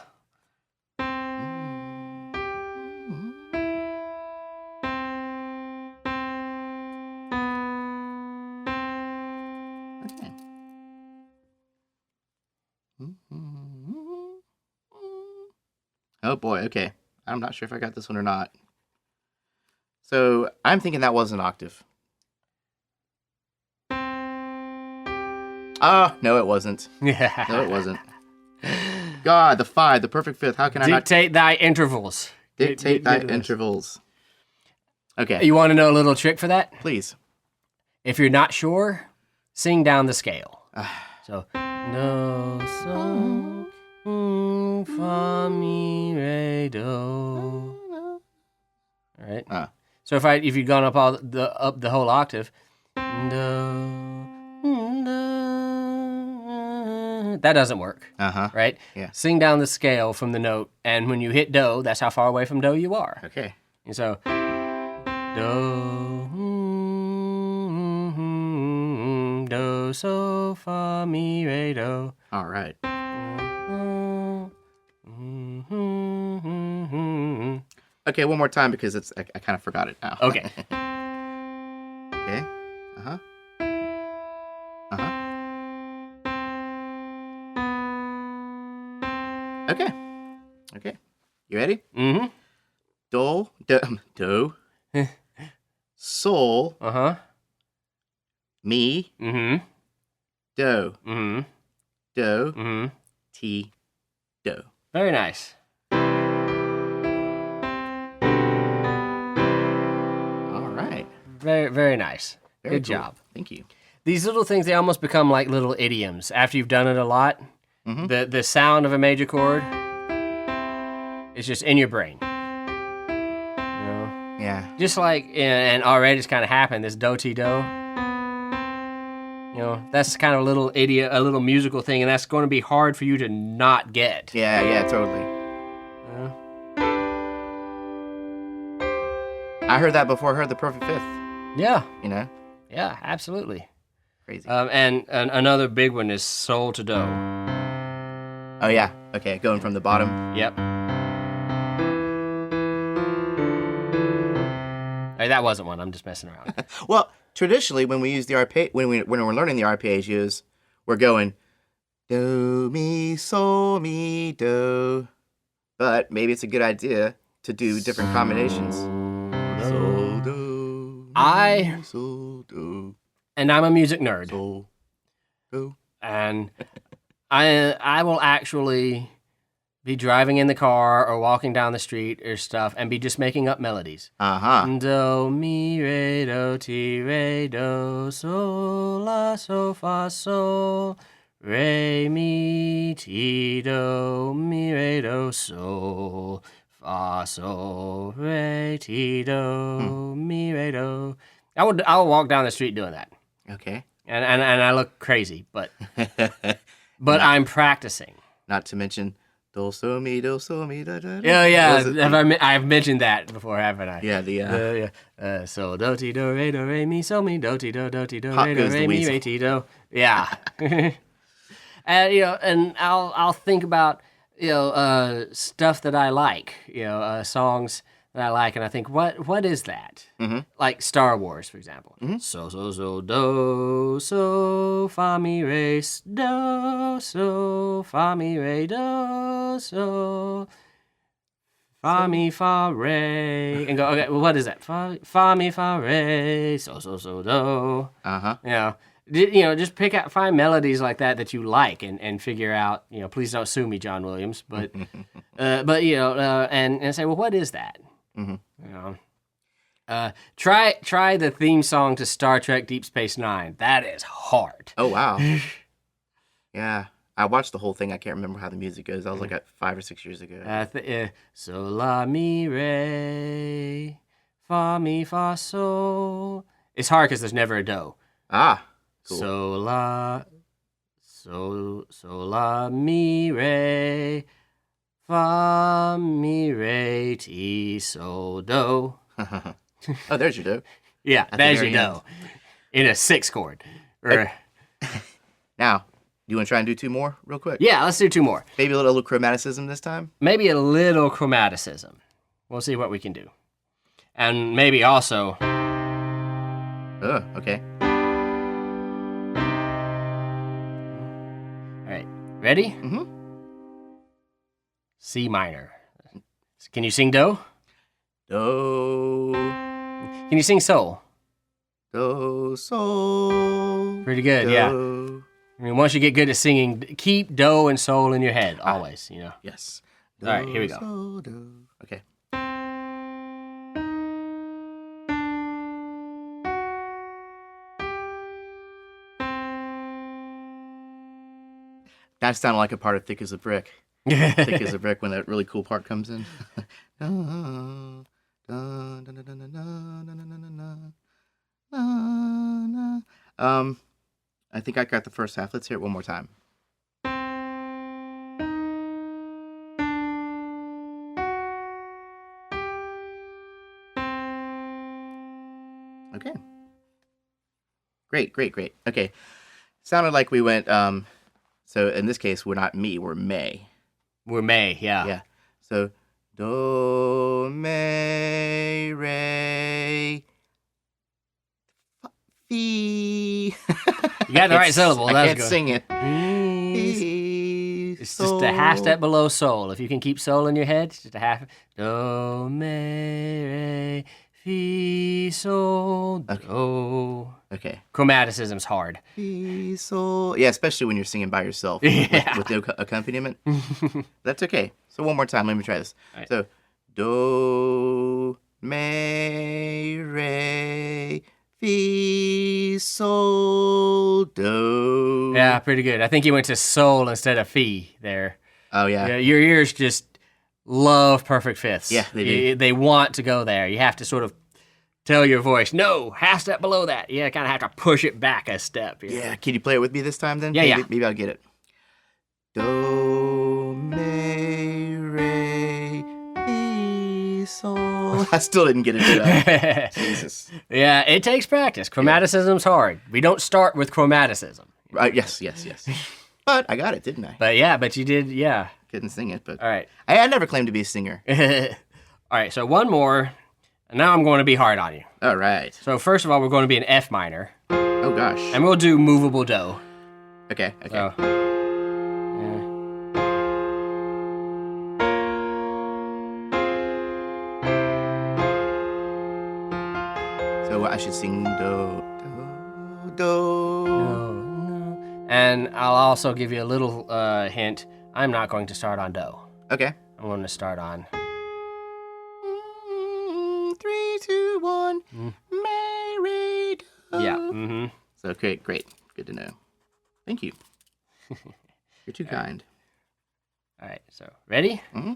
[SPEAKER 2] Okay. Oh boy, okay. I'm not sure if I got this one or not. So I'm thinking that was an octave. Oh, no, it wasn't.
[SPEAKER 3] Yeah.
[SPEAKER 2] No, it wasn't. God, the 5, the perfect fifth. How can I not
[SPEAKER 3] Dictate thy intervals.
[SPEAKER 2] dictate thy
[SPEAKER 3] Get this.
[SPEAKER 2] intervals? Okay,
[SPEAKER 3] You want to know a little trick for that?
[SPEAKER 2] please.
[SPEAKER 3] If you're not sure, sing down the scale. So, do, so, fa, mi, re, do. All right. So if you'd gone up the whole octave, do, that doesn't work. Right?
[SPEAKER 2] Yeah.
[SPEAKER 3] Sing down the scale from the note, and when you hit do, that's how far away from do you are.
[SPEAKER 2] Okay.
[SPEAKER 3] And so, do, so, fa, mi, re, do.
[SPEAKER 2] All right. Okay, one more time because I kind of forgot it now.
[SPEAKER 3] Okay.
[SPEAKER 2] Okay. Okay. Okay. You ready?
[SPEAKER 3] Mm-hmm.
[SPEAKER 2] Do, sol,
[SPEAKER 3] Uh-huh.
[SPEAKER 2] mi,
[SPEAKER 3] Mm-hmm.
[SPEAKER 2] do,
[SPEAKER 3] Mm-hmm.
[SPEAKER 2] do,
[SPEAKER 3] Mm-hmm.
[SPEAKER 2] ti, do.
[SPEAKER 3] Very nice.
[SPEAKER 2] All right.
[SPEAKER 3] Very, very nice.
[SPEAKER 2] Very
[SPEAKER 3] Good
[SPEAKER 2] cool.
[SPEAKER 3] job.
[SPEAKER 2] Thank you.
[SPEAKER 3] These little things, they almost become like little idioms. After you've done it a lot, the sound of a major chord is just in your brain. You know?
[SPEAKER 2] Yeah.
[SPEAKER 3] Just like, and already it's kind of happened, this do-ti-do. You know, that's kind of a little idiot, a little musical thing, and that's going to be hard for you to not get.
[SPEAKER 2] Yeah, totally.
[SPEAKER 3] Yeah.
[SPEAKER 2] I heard that before I heard the perfect fifth,
[SPEAKER 3] Yeah,
[SPEAKER 2] you know?
[SPEAKER 3] yeah, absolutely.
[SPEAKER 2] Crazy.
[SPEAKER 3] And another big one is sol to do.
[SPEAKER 2] Oh, yeah. Okay, going from the bottom.
[SPEAKER 3] Yep. Hey, that wasn't one. I'm just messing around.
[SPEAKER 2] Well, traditionally, when we use the when we're learning the arpeggios, we're going do, mi, sol, mi, do. But maybe it's a good idea to do different combinations. Sol, do, mi, sol, do,
[SPEAKER 3] And I'm a music nerd,
[SPEAKER 2] sol, do.
[SPEAKER 3] and I will actually be driving in the car or walking down the street or stuff and be just making up melodies. Do, mi, re, do, ti, re, do, sol, la, so, fa, sol, re, mi, ti, do, mi, re, do, sol, fa, sol, re, ti, do, mi, re, do. I would walk down the street doing that.
[SPEAKER 2] Okay.
[SPEAKER 3] And I look crazy, but I'm practicing.
[SPEAKER 2] Not to mention do, so, mi, da, da.
[SPEAKER 3] Yeah.
[SPEAKER 2] Those
[SPEAKER 3] I've mentioned that before, haven't I?
[SPEAKER 2] Yeah,
[SPEAKER 3] So do ti do re mi so mi do ti do ti do
[SPEAKER 2] Pop
[SPEAKER 3] re do
[SPEAKER 2] goes the
[SPEAKER 3] re mi
[SPEAKER 2] weasel.
[SPEAKER 3] re ti do. Yeah. And and I'll think about stuff that I like, songs that I like, and I think what is that? Like Star Wars, for example. So do so fa mi re do so fa mi re do so fa mi fa re, and go, okay, well, what is that? Fa mi fa re so do. Just find melodies like that you like, and figure out, please don't sue me, John Williams, but and say, well, what is that? Try the theme song to Star Trek Deep Space Nine. That is hard.
[SPEAKER 2] Oh, wow. Yeah. I watched the whole thing. I can't remember how the music goes. That was like 5 or 6 years ago.
[SPEAKER 3] So la mi re fa mi fa sol. It's hard because there's never a do.
[SPEAKER 2] Ah, cool.
[SPEAKER 3] So la mi re fa mi re ti so do.
[SPEAKER 2] Oh, there's your do.
[SPEAKER 3] Yeah,
[SPEAKER 2] the
[SPEAKER 3] there's your
[SPEAKER 2] very end.
[SPEAKER 3] do. In a 6 chord.
[SPEAKER 2] Now, do you want to try and do 2 more real quick?
[SPEAKER 3] Yeah, let's do 2 more.
[SPEAKER 2] Maybe a little chromaticism this time?
[SPEAKER 3] Maybe a little chromaticism. We'll see what we can do. And maybe also...
[SPEAKER 2] Oh, okay.
[SPEAKER 3] All right, ready?
[SPEAKER 2] Mm-hmm.
[SPEAKER 3] C minor. Can you sing do?
[SPEAKER 2] Do,
[SPEAKER 3] Can you sing sol?
[SPEAKER 2] Do, sol.
[SPEAKER 3] Pretty good,
[SPEAKER 2] do.
[SPEAKER 3] yeah. I mean, once you get good at singing, keep do and sol in your head always. You know.
[SPEAKER 2] Yes.
[SPEAKER 3] All right, here we go.
[SPEAKER 2] Sol, do. Okay. That sounded like a part of Thick as a Brick. Thick as a Brick when that really cool part comes in. I think I got the first half. Let's hear it one more time. Okay. Great. Okay. Sounded like we went, so in this case, we're not me, we're May.
[SPEAKER 3] We're May, yeah.
[SPEAKER 2] Yeah. So, do, me, re, fee.
[SPEAKER 3] You got the right syllable.
[SPEAKER 2] I
[SPEAKER 3] That's
[SPEAKER 2] can't
[SPEAKER 3] good.
[SPEAKER 2] sing it.
[SPEAKER 3] It's just a half step below sol. If you can keep sol in your head, it's just a half. Do, me, re, fi, sol, do.
[SPEAKER 2] Okay.
[SPEAKER 3] Chromaticism's hard.
[SPEAKER 2] Fi, sol. Yeah, especially when you're singing by yourself
[SPEAKER 3] Yeah.
[SPEAKER 2] with no accompaniment. That's okay. So one more time. Let me try this.
[SPEAKER 3] Right.
[SPEAKER 2] So, do, me, re, fi, sol, do.
[SPEAKER 3] Yeah, pretty good. I think you went to sol instead of fi there.
[SPEAKER 2] Oh, yeah.
[SPEAKER 3] Yeah, your ears just love perfect fifths.
[SPEAKER 2] Yeah, they do.
[SPEAKER 3] They want to go there. You have to sort of tell your voice, no, half step below that. You kind of have to push it back a step.
[SPEAKER 2] Yeah. Can you play it with me this time then?
[SPEAKER 3] Yeah, yeah.
[SPEAKER 2] Maybe I'll get it. Do, me, re, fi, sol. I still didn't get it. Jesus.
[SPEAKER 3] Yeah, it takes practice. Chromaticism's hard. We don't start with chromaticism.
[SPEAKER 2] Yes. But I got it, didn't I?
[SPEAKER 3] But you did, yeah.
[SPEAKER 2] Couldn't sing it, but
[SPEAKER 3] All right.
[SPEAKER 2] I never claimed to be a singer.
[SPEAKER 3] All right, so one more, and now I'm going to be hard on you.
[SPEAKER 2] All right.
[SPEAKER 3] So first of all, we're going to be in F minor,
[SPEAKER 2] Oh gosh.
[SPEAKER 3] and we'll do movable dough.
[SPEAKER 2] Okay.
[SPEAKER 3] So,
[SPEAKER 2] So I should sing do, do, do.
[SPEAKER 3] and I'll also give you a little hint. I'm not going to start on dough.
[SPEAKER 2] Okay.
[SPEAKER 3] I'm going to start on.
[SPEAKER 2] 3, 2, 1. Mary.
[SPEAKER 3] Yeah. Mm-hmm.
[SPEAKER 2] So great. Good to know. Thank you. You're too kind.
[SPEAKER 3] All right. So ready?
[SPEAKER 2] Mm-hmm.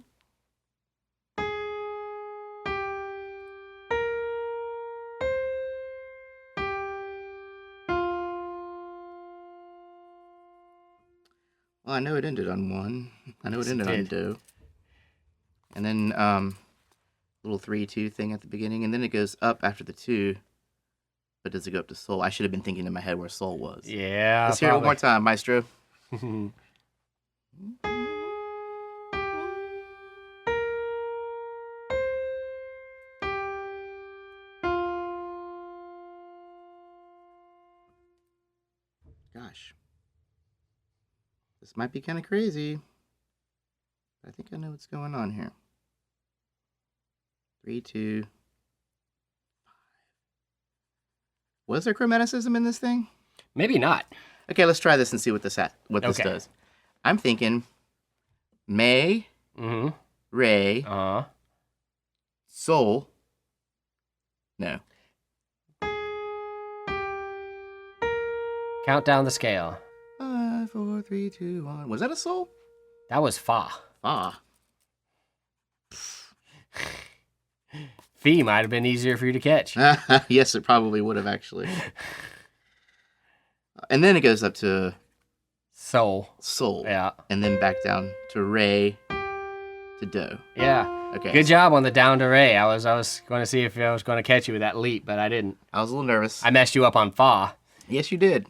[SPEAKER 2] Well, I know it ended on 1. I know it
[SPEAKER 3] Yes, it
[SPEAKER 2] ended on
[SPEAKER 3] did.
[SPEAKER 2] do. And then little 3, 2 thing at the beginning, and then it goes up after the 2. But does it go up to sol? I should have been thinking in my head where sol was.
[SPEAKER 3] Yeah.
[SPEAKER 2] Let's hear it one more time, Maestro. Gosh. This might be kind of crazy. I think I know what's going on here. 3, 2, 5. Was there chromaticism in this thing?
[SPEAKER 3] Maybe not.
[SPEAKER 2] Okay, let's try this and see what this
[SPEAKER 3] Okay.
[SPEAKER 2] does. I'm thinking May,
[SPEAKER 3] Mm-hmm.
[SPEAKER 2] Re, Sol. No.
[SPEAKER 3] Count down the scale.
[SPEAKER 2] 5, 4, 3, 2, 1. Was that a Sol?
[SPEAKER 3] That was fa.
[SPEAKER 2] Ah.
[SPEAKER 3] Fi might have been easier for you to catch.
[SPEAKER 2] Yes, it probably would have actually. And then it goes up to
[SPEAKER 3] Sol.
[SPEAKER 2] Sol.
[SPEAKER 3] Yeah.
[SPEAKER 2] And then back down to Re to Do.
[SPEAKER 3] Yeah.
[SPEAKER 2] Okay.
[SPEAKER 3] Good job on the down to re. I was going to see if I was going to catch you with that leap, but I didn't.
[SPEAKER 2] I was a little nervous.
[SPEAKER 3] I messed you up on fa.
[SPEAKER 2] Yes, you did.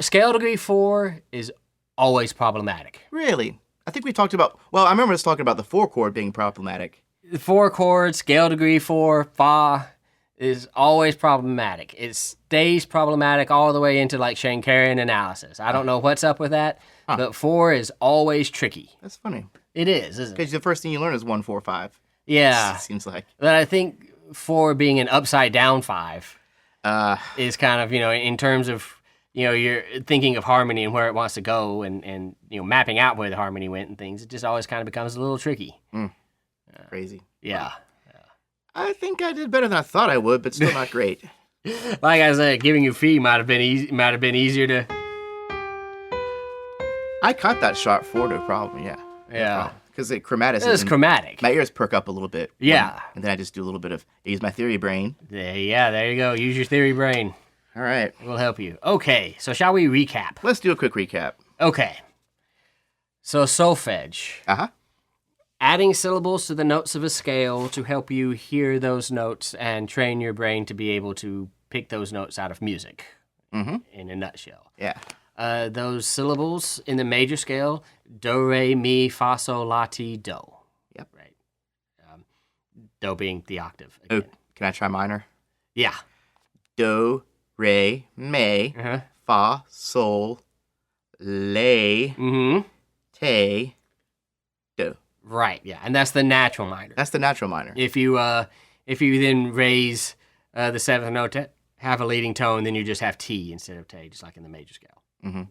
[SPEAKER 3] Scale degree 4 is always problematic.
[SPEAKER 2] Really? I think we talked about, well, I remember us talking about the 4 chord being problematic.
[SPEAKER 3] The 4 chords, scale degree 4, fa is always problematic. It stays problematic all the way into like Schenkerian analysis. I don't know what's up with that, but 4 is always tricky.
[SPEAKER 2] That's funny.
[SPEAKER 3] It is, isn't it?
[SPEAKER 2] Because the first thing you learn is 1, 4, 5.
[SPEAKER 3] Yeah.
[SPEAKER 2] Seems like.
[SPEAKER 3] But I think 4 being an upside down 5
[SPEAKER 2] Uh,
[SPEAKER 3] is kind of, in terms of, you're thinking of harmony and where it wants to go and mapping out where the harmony went and things. It just always kind of becomes a little tricky.
[SPEAKER 2] crazy.
[SPEAKER 3] Yeah.
[SPEAKER 2] I think I did better than I thought I would, but still not great.
[SPEAKER 3] Like I said, giving you fee might have been easier to.
[SPEAKER 2] I caught that sharp 4, no problem. Yeah.
[SPEAKER 3] Yeah.
[SPEAKER 2] Because Chromaticism.
[SPEAKER 3] It's chromatic.
[SPEAKER 2] My ears perk up a little bit.
[SPEAKER 3] Yeah.
[SPEAKER 2] And then I just do a little bit of, I use my theory brain.
[SPEAKER 3] Yeah, there you go. Use your theory brain.
[SPEAKER 2] All right.
[SPEAKER 3] It will help you. Okay, so shall we recap?
[SPEAKER 2] Let's do a quick recap.
[SPEAKER 3] Okay. So solfege.
[SPEAKER 2] Uh-huh.
[SPEAKER 3] Adding syllables to the notes of a scale to help you hear those notes and train your brain to be able to pick those notes out of music.
[SPEAKER 2] Mm-hmm.
[SPEAKER 3] In a nutshell.
[SPEAKER 2] Yeah.
[SPEAKER 3] Those syllables in the major scale, do, re, mi, fa, sol, la, ti, do.
[SPEAKER 2] Yep.
[SPEAKER 3] Right. Do being the octave.
[SPEAKER 2] Oh,
[SPEAKER 3] Again.
[SPEAKER 2] can I try minor?
[SPEAKER 3] Yeah.
[SPEAKER 2] Do, re, mi,
[SPEAKER 3] Uh-huh.
[SPEAKER 2] fa, sol, la,
[SPEAKER 3] Mm-hmm.
[SPEAKER 2] te, do.
[SPEAKER 3] Right, yeah. And that's the natural minor.
[SPEAKER 2] That's the natural minor.
[SPEAKER 3] If you then raise the seventh note to have a leading tone, then you just have T instead of te, just like in the major scale.
[SPEAKER 2] Mm-hmm.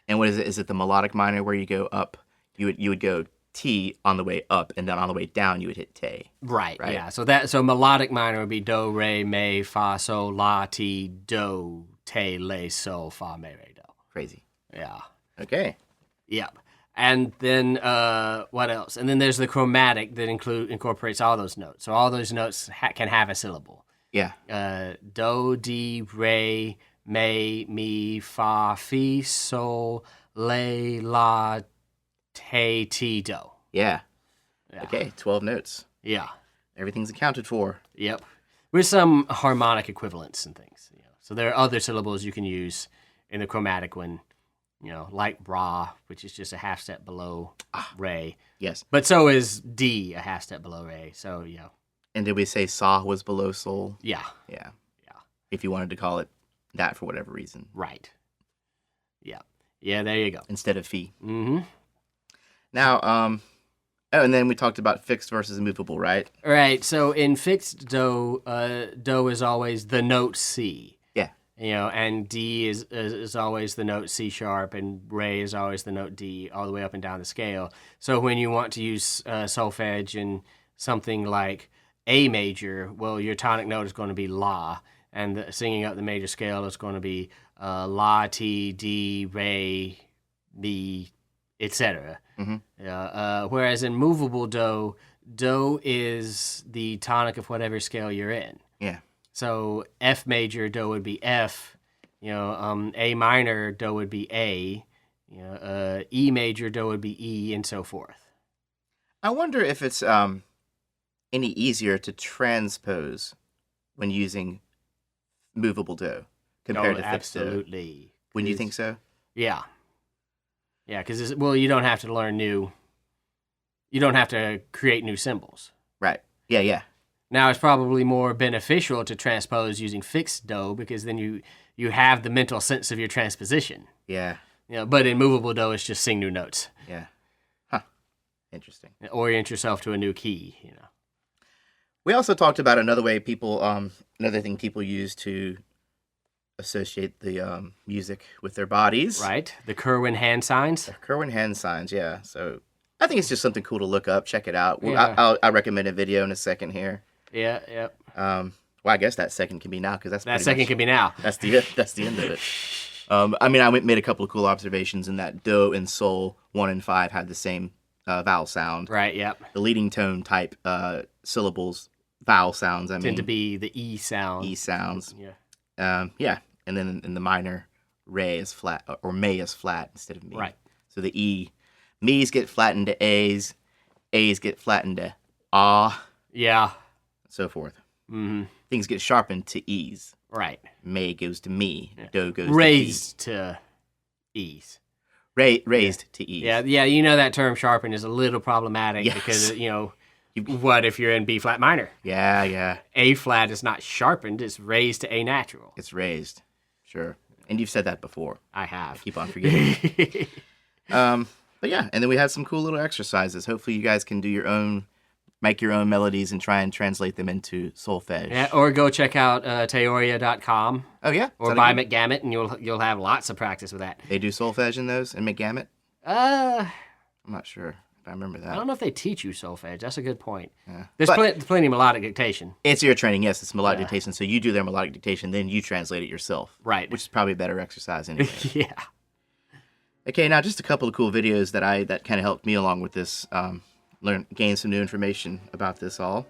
[SPEAKER 2] And what is it? Is it the melodic minor where you go up? You would go T on the way up, and then on the way down you would hit te.
[SPEAKER 3] Right. Yeah. So melodic minor would be do, re, mi, fa, sol, la, ti, do, te, le, sol, fa, mi, re, do.
[SPEAKER 2] Crazy.
[SPEAKER 3] Yeah.
[SPEAKER 2] Okay.
[SPEAKER 3] Yep. And then what else? And then there's the chromatic that incorporates all those notes. So all those notes can have a syllable.
[SPEAKER 2] Yeah.
[SPEAKER 3] Do, di, re, mi, mi, fa, fi, sol, le, la, te, ti, do.
[SPEAKER 2] Yeah.
[SPEAKER 3] Yeah.
[SPEAKER 2] Okay. 12 notes.
[SPEAKER 3] Yeah.
[SPEAKER 2] Everything's accounted for.
[SPEAKER 3] Yep. With some harmonic equivalents and things. So there are other syllables you can use in the chromatic one, like ra, which is just a half step below re.
[SPEAKER 2] Yes.
[SPEAKER 3] But so is D, a half step below re. So,
[SPEAKER 2] And did we say sa was below sol?
[SPEAKER 3] Yeah.
[SPEAKER 2] Yeah.
[SPEAKER 3] Yeah.
[SPEAKER 2] If you wanted to call it that for whatever reason.
[SPEAKER 3] Right. Yeah. Yeah, there you go.
[SPEAKER 2] Instead of fi.
[SPEAKER 3] Mm-hmm.
[SPEAKER 2] Now, and then we talked about fixed versus movable, right?
[SPEAKER 3] Right. So in fixed do, do is always the note C.
[SPEAKER 2] Yeah.
[SPEAKER 3] And D is always the note C sharp, and re is always the note D, all the way up and down the scale. So when you want to use solfege in something like A major, well, your tonic note is going to be la, and singing up the major scale is going to be la, ti, di, re, mi, etc.
[SPEAKER 2] Mm-hmm.
[SPEAKER 3] Whereas in movable do, do is the tonic of whatever scale you're in.
[SPEAKER 2] Yeah.
[SPEAKER 3] So F major do would be F, A minor do would be A, E major do would be E, and so forth.
[SPEAKER 2] I wonder if it's any easier to transpose when using movable do compared to fixed do.
[SPEAKER 3] Absolutely.
[SPEAKER 2] Wouldn't you think so?
[SPEAKER 3] Yeah. Yeah, because you don't have to learn you don't have to create new symbols.
[SPEAKER 2] Right. Yeah, yeah.
[SPEAKER 3] Now, it's probably more beneficial to transpose using fixed do because then you have the mental sense of your transposition.
[SPEAKER 2] Yeah.
[SPEAKER 3] But in movable do, it's just sing new notes.
[SPEAKER 2] Yeah. Huh. Interesting.
[SPEAKER 3] Orient yourself to a new key,
[SPEAKER 2] We also talked about another way another thing people use to associate the music with their bodies.
[SPEAKER 3] Right. The Curwen Hand Signs.
[SPEAKER 2] Curwen Hand Signs, yeah. So I think it's just something cool to look up. Check it out.
[SPEAKER 3] Yeah.
[SPEAKER 2] I'll recommend a video in a second here.
[SPEAKER 3] Yeah, yep.
[SPEAKER 2] Well, I guess that second can be now because that's
[SPEAKER 3] That second can be now.
[SPEAKER 2] That's the end of it. I made a couple of cool observations in that do and sol 1 and 5 had the same vowel sound.
[SPEAKER 3] Right, yep.
[SPEAKER 2] The leading tone type syllables, vowel sounds.
[SPEAKER 3] Tend to be the E sound.
[SPEAKER 2] E sounds.
[SPEAKER 3] Yeah.
[SPEAKER 2] Yeah, and then in the minor, re is flat or me is flat instead of me.
[SPEAKER 3] Right.
[SPEAKER 2] So the E, me's get flattened to A's get flattened to ah.
[SPEAKER 3] Yeah.
[SPEAKER 2] So forth.
[SPEAKER 3] Mm-hmm.
[SPEAKER 2] Things get sharpened to E's.
[SPEAKER 3] Right.
[SPEAKER 2] May goes to me. Do goes
[SPEAKER 3] raised to E's.
[SPEAKER 2] Raised to E's.
[SPEAKER 3] Yeah. That term sharpen is a little problematic because, what if you're in B flat minor?
[SPEAKER 2] Yeah.
[SPEAKER 3] A flat is not sharpened, it's raised to A natural.
[SPEAKER 2] It's raised. Sure. And you've said that before.
[SPEAKER 3] I have.
[SPEAKER 2] I keep on forgetting. But yeah, and then we had some cool little exercises. Hopefully you guys can do your own make your own melodies and try and translate them into solfege.
[SPEAKER 3] Yeah, or go check out Teoria.com.
[SPEAKER 2] Oh, yeah?
[SPEAKER 3] Or buy McGammit, and you'll have lots of practice with that.
[SPEAKER 2] They do solfege in those, in McGammit?
[SPEAKER 3] I'm
[SPEAKER 2] not sure if I remember that.
[SPEAKER 3] I don't know if they teach you solfege. That's a good point.
[SPEAKER 2] Yeah.
[SPEAKER 3] There's plenty of melodic dictation.
[SPEAKER 2] It's your training, yes. It's melodic dictation. So you do their melodic dictation, then you translate it yourself.
[SPEAKER 3] Right.
[SPEAKER 2] Which is probably a better exercise anyway.
[SPEAKER 3] Yeah.
[SPEAKER 2] Okay, now just a couple of cool videos that kind of helped me along with this, gain some new information about this all.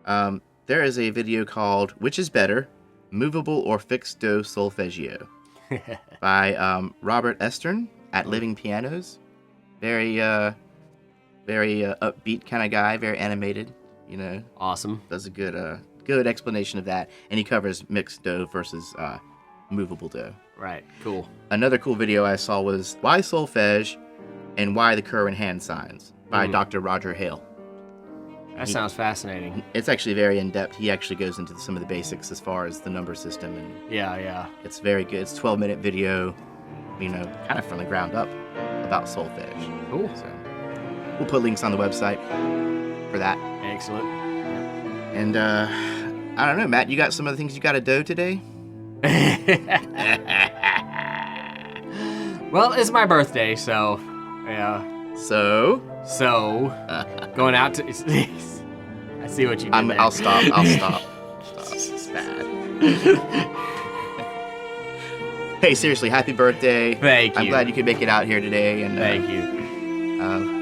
[SPEAKER 2] There is a video called "Which is Better, Movable or Fixed Dough Solfeggio" by Robert Estern at Living Pianos. Very upbeat kind of guy, very animated.
[SPEAKER 3] Awesome.
[SPEAKER 2] Does a good explanation of that, and he covers mixed dough versus movable dough.
[SPEAKER 3] Right. Cool.
[SPEAKER 2] Another cool video I saw was "Why Solfege and Why the Curwen Hand Signs" by Dr. Roger Hale.
[SPEAKER 3] That sounds fascinating.
[SPEAKER 2] It's actually very in-depth. He actually goes into some of the basics as far as the number system. And
[SPEAKER 3] yeah.
[SPEAKER 2] It's very good. It's a 12-minute video, kind of from the ground up about solfege.
[SPEAKER 3] Cool.
[SPEAKER 2] So we'll put links on the website for that.
[SPEAKER 3] Excellent.
[SPEAKER 2] And I don't know, Matt, you got some of the things you got to do today?
[SPEAKER 3] Well, it's my birthday, so yeah.
[SPEAKER 2] So
[SPEAKER 3] going out to. I see what you did there.
[SPEAKER 2] I'll stop. It's bad. Hey, seriously, happy birthday!
[SPEAKER 3] Thank you.
[SPEAKER 2] I'm glad you could make it out here today, and
[SPEAKER 3] thank you.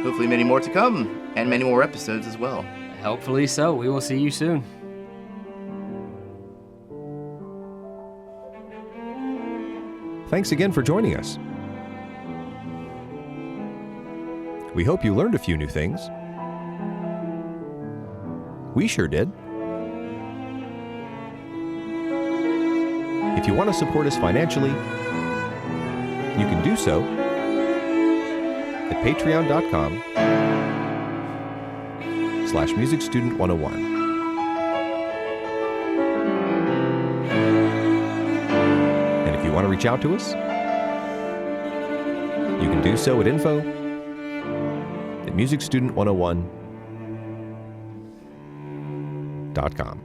[SPEAKER 2] Hopefully, many more to come, and many more episodes as well.
[SPEAKER 3] Hopefully so. We will see you soon.
[SPEAKER 1] Thanks again for joining us. We hope you learned a few new things. We sure did. If you want to support us financially, you can do so at patreon.com/musicstudent101. And if you want to reach out to us, you can do so at info@musicstudent101.com.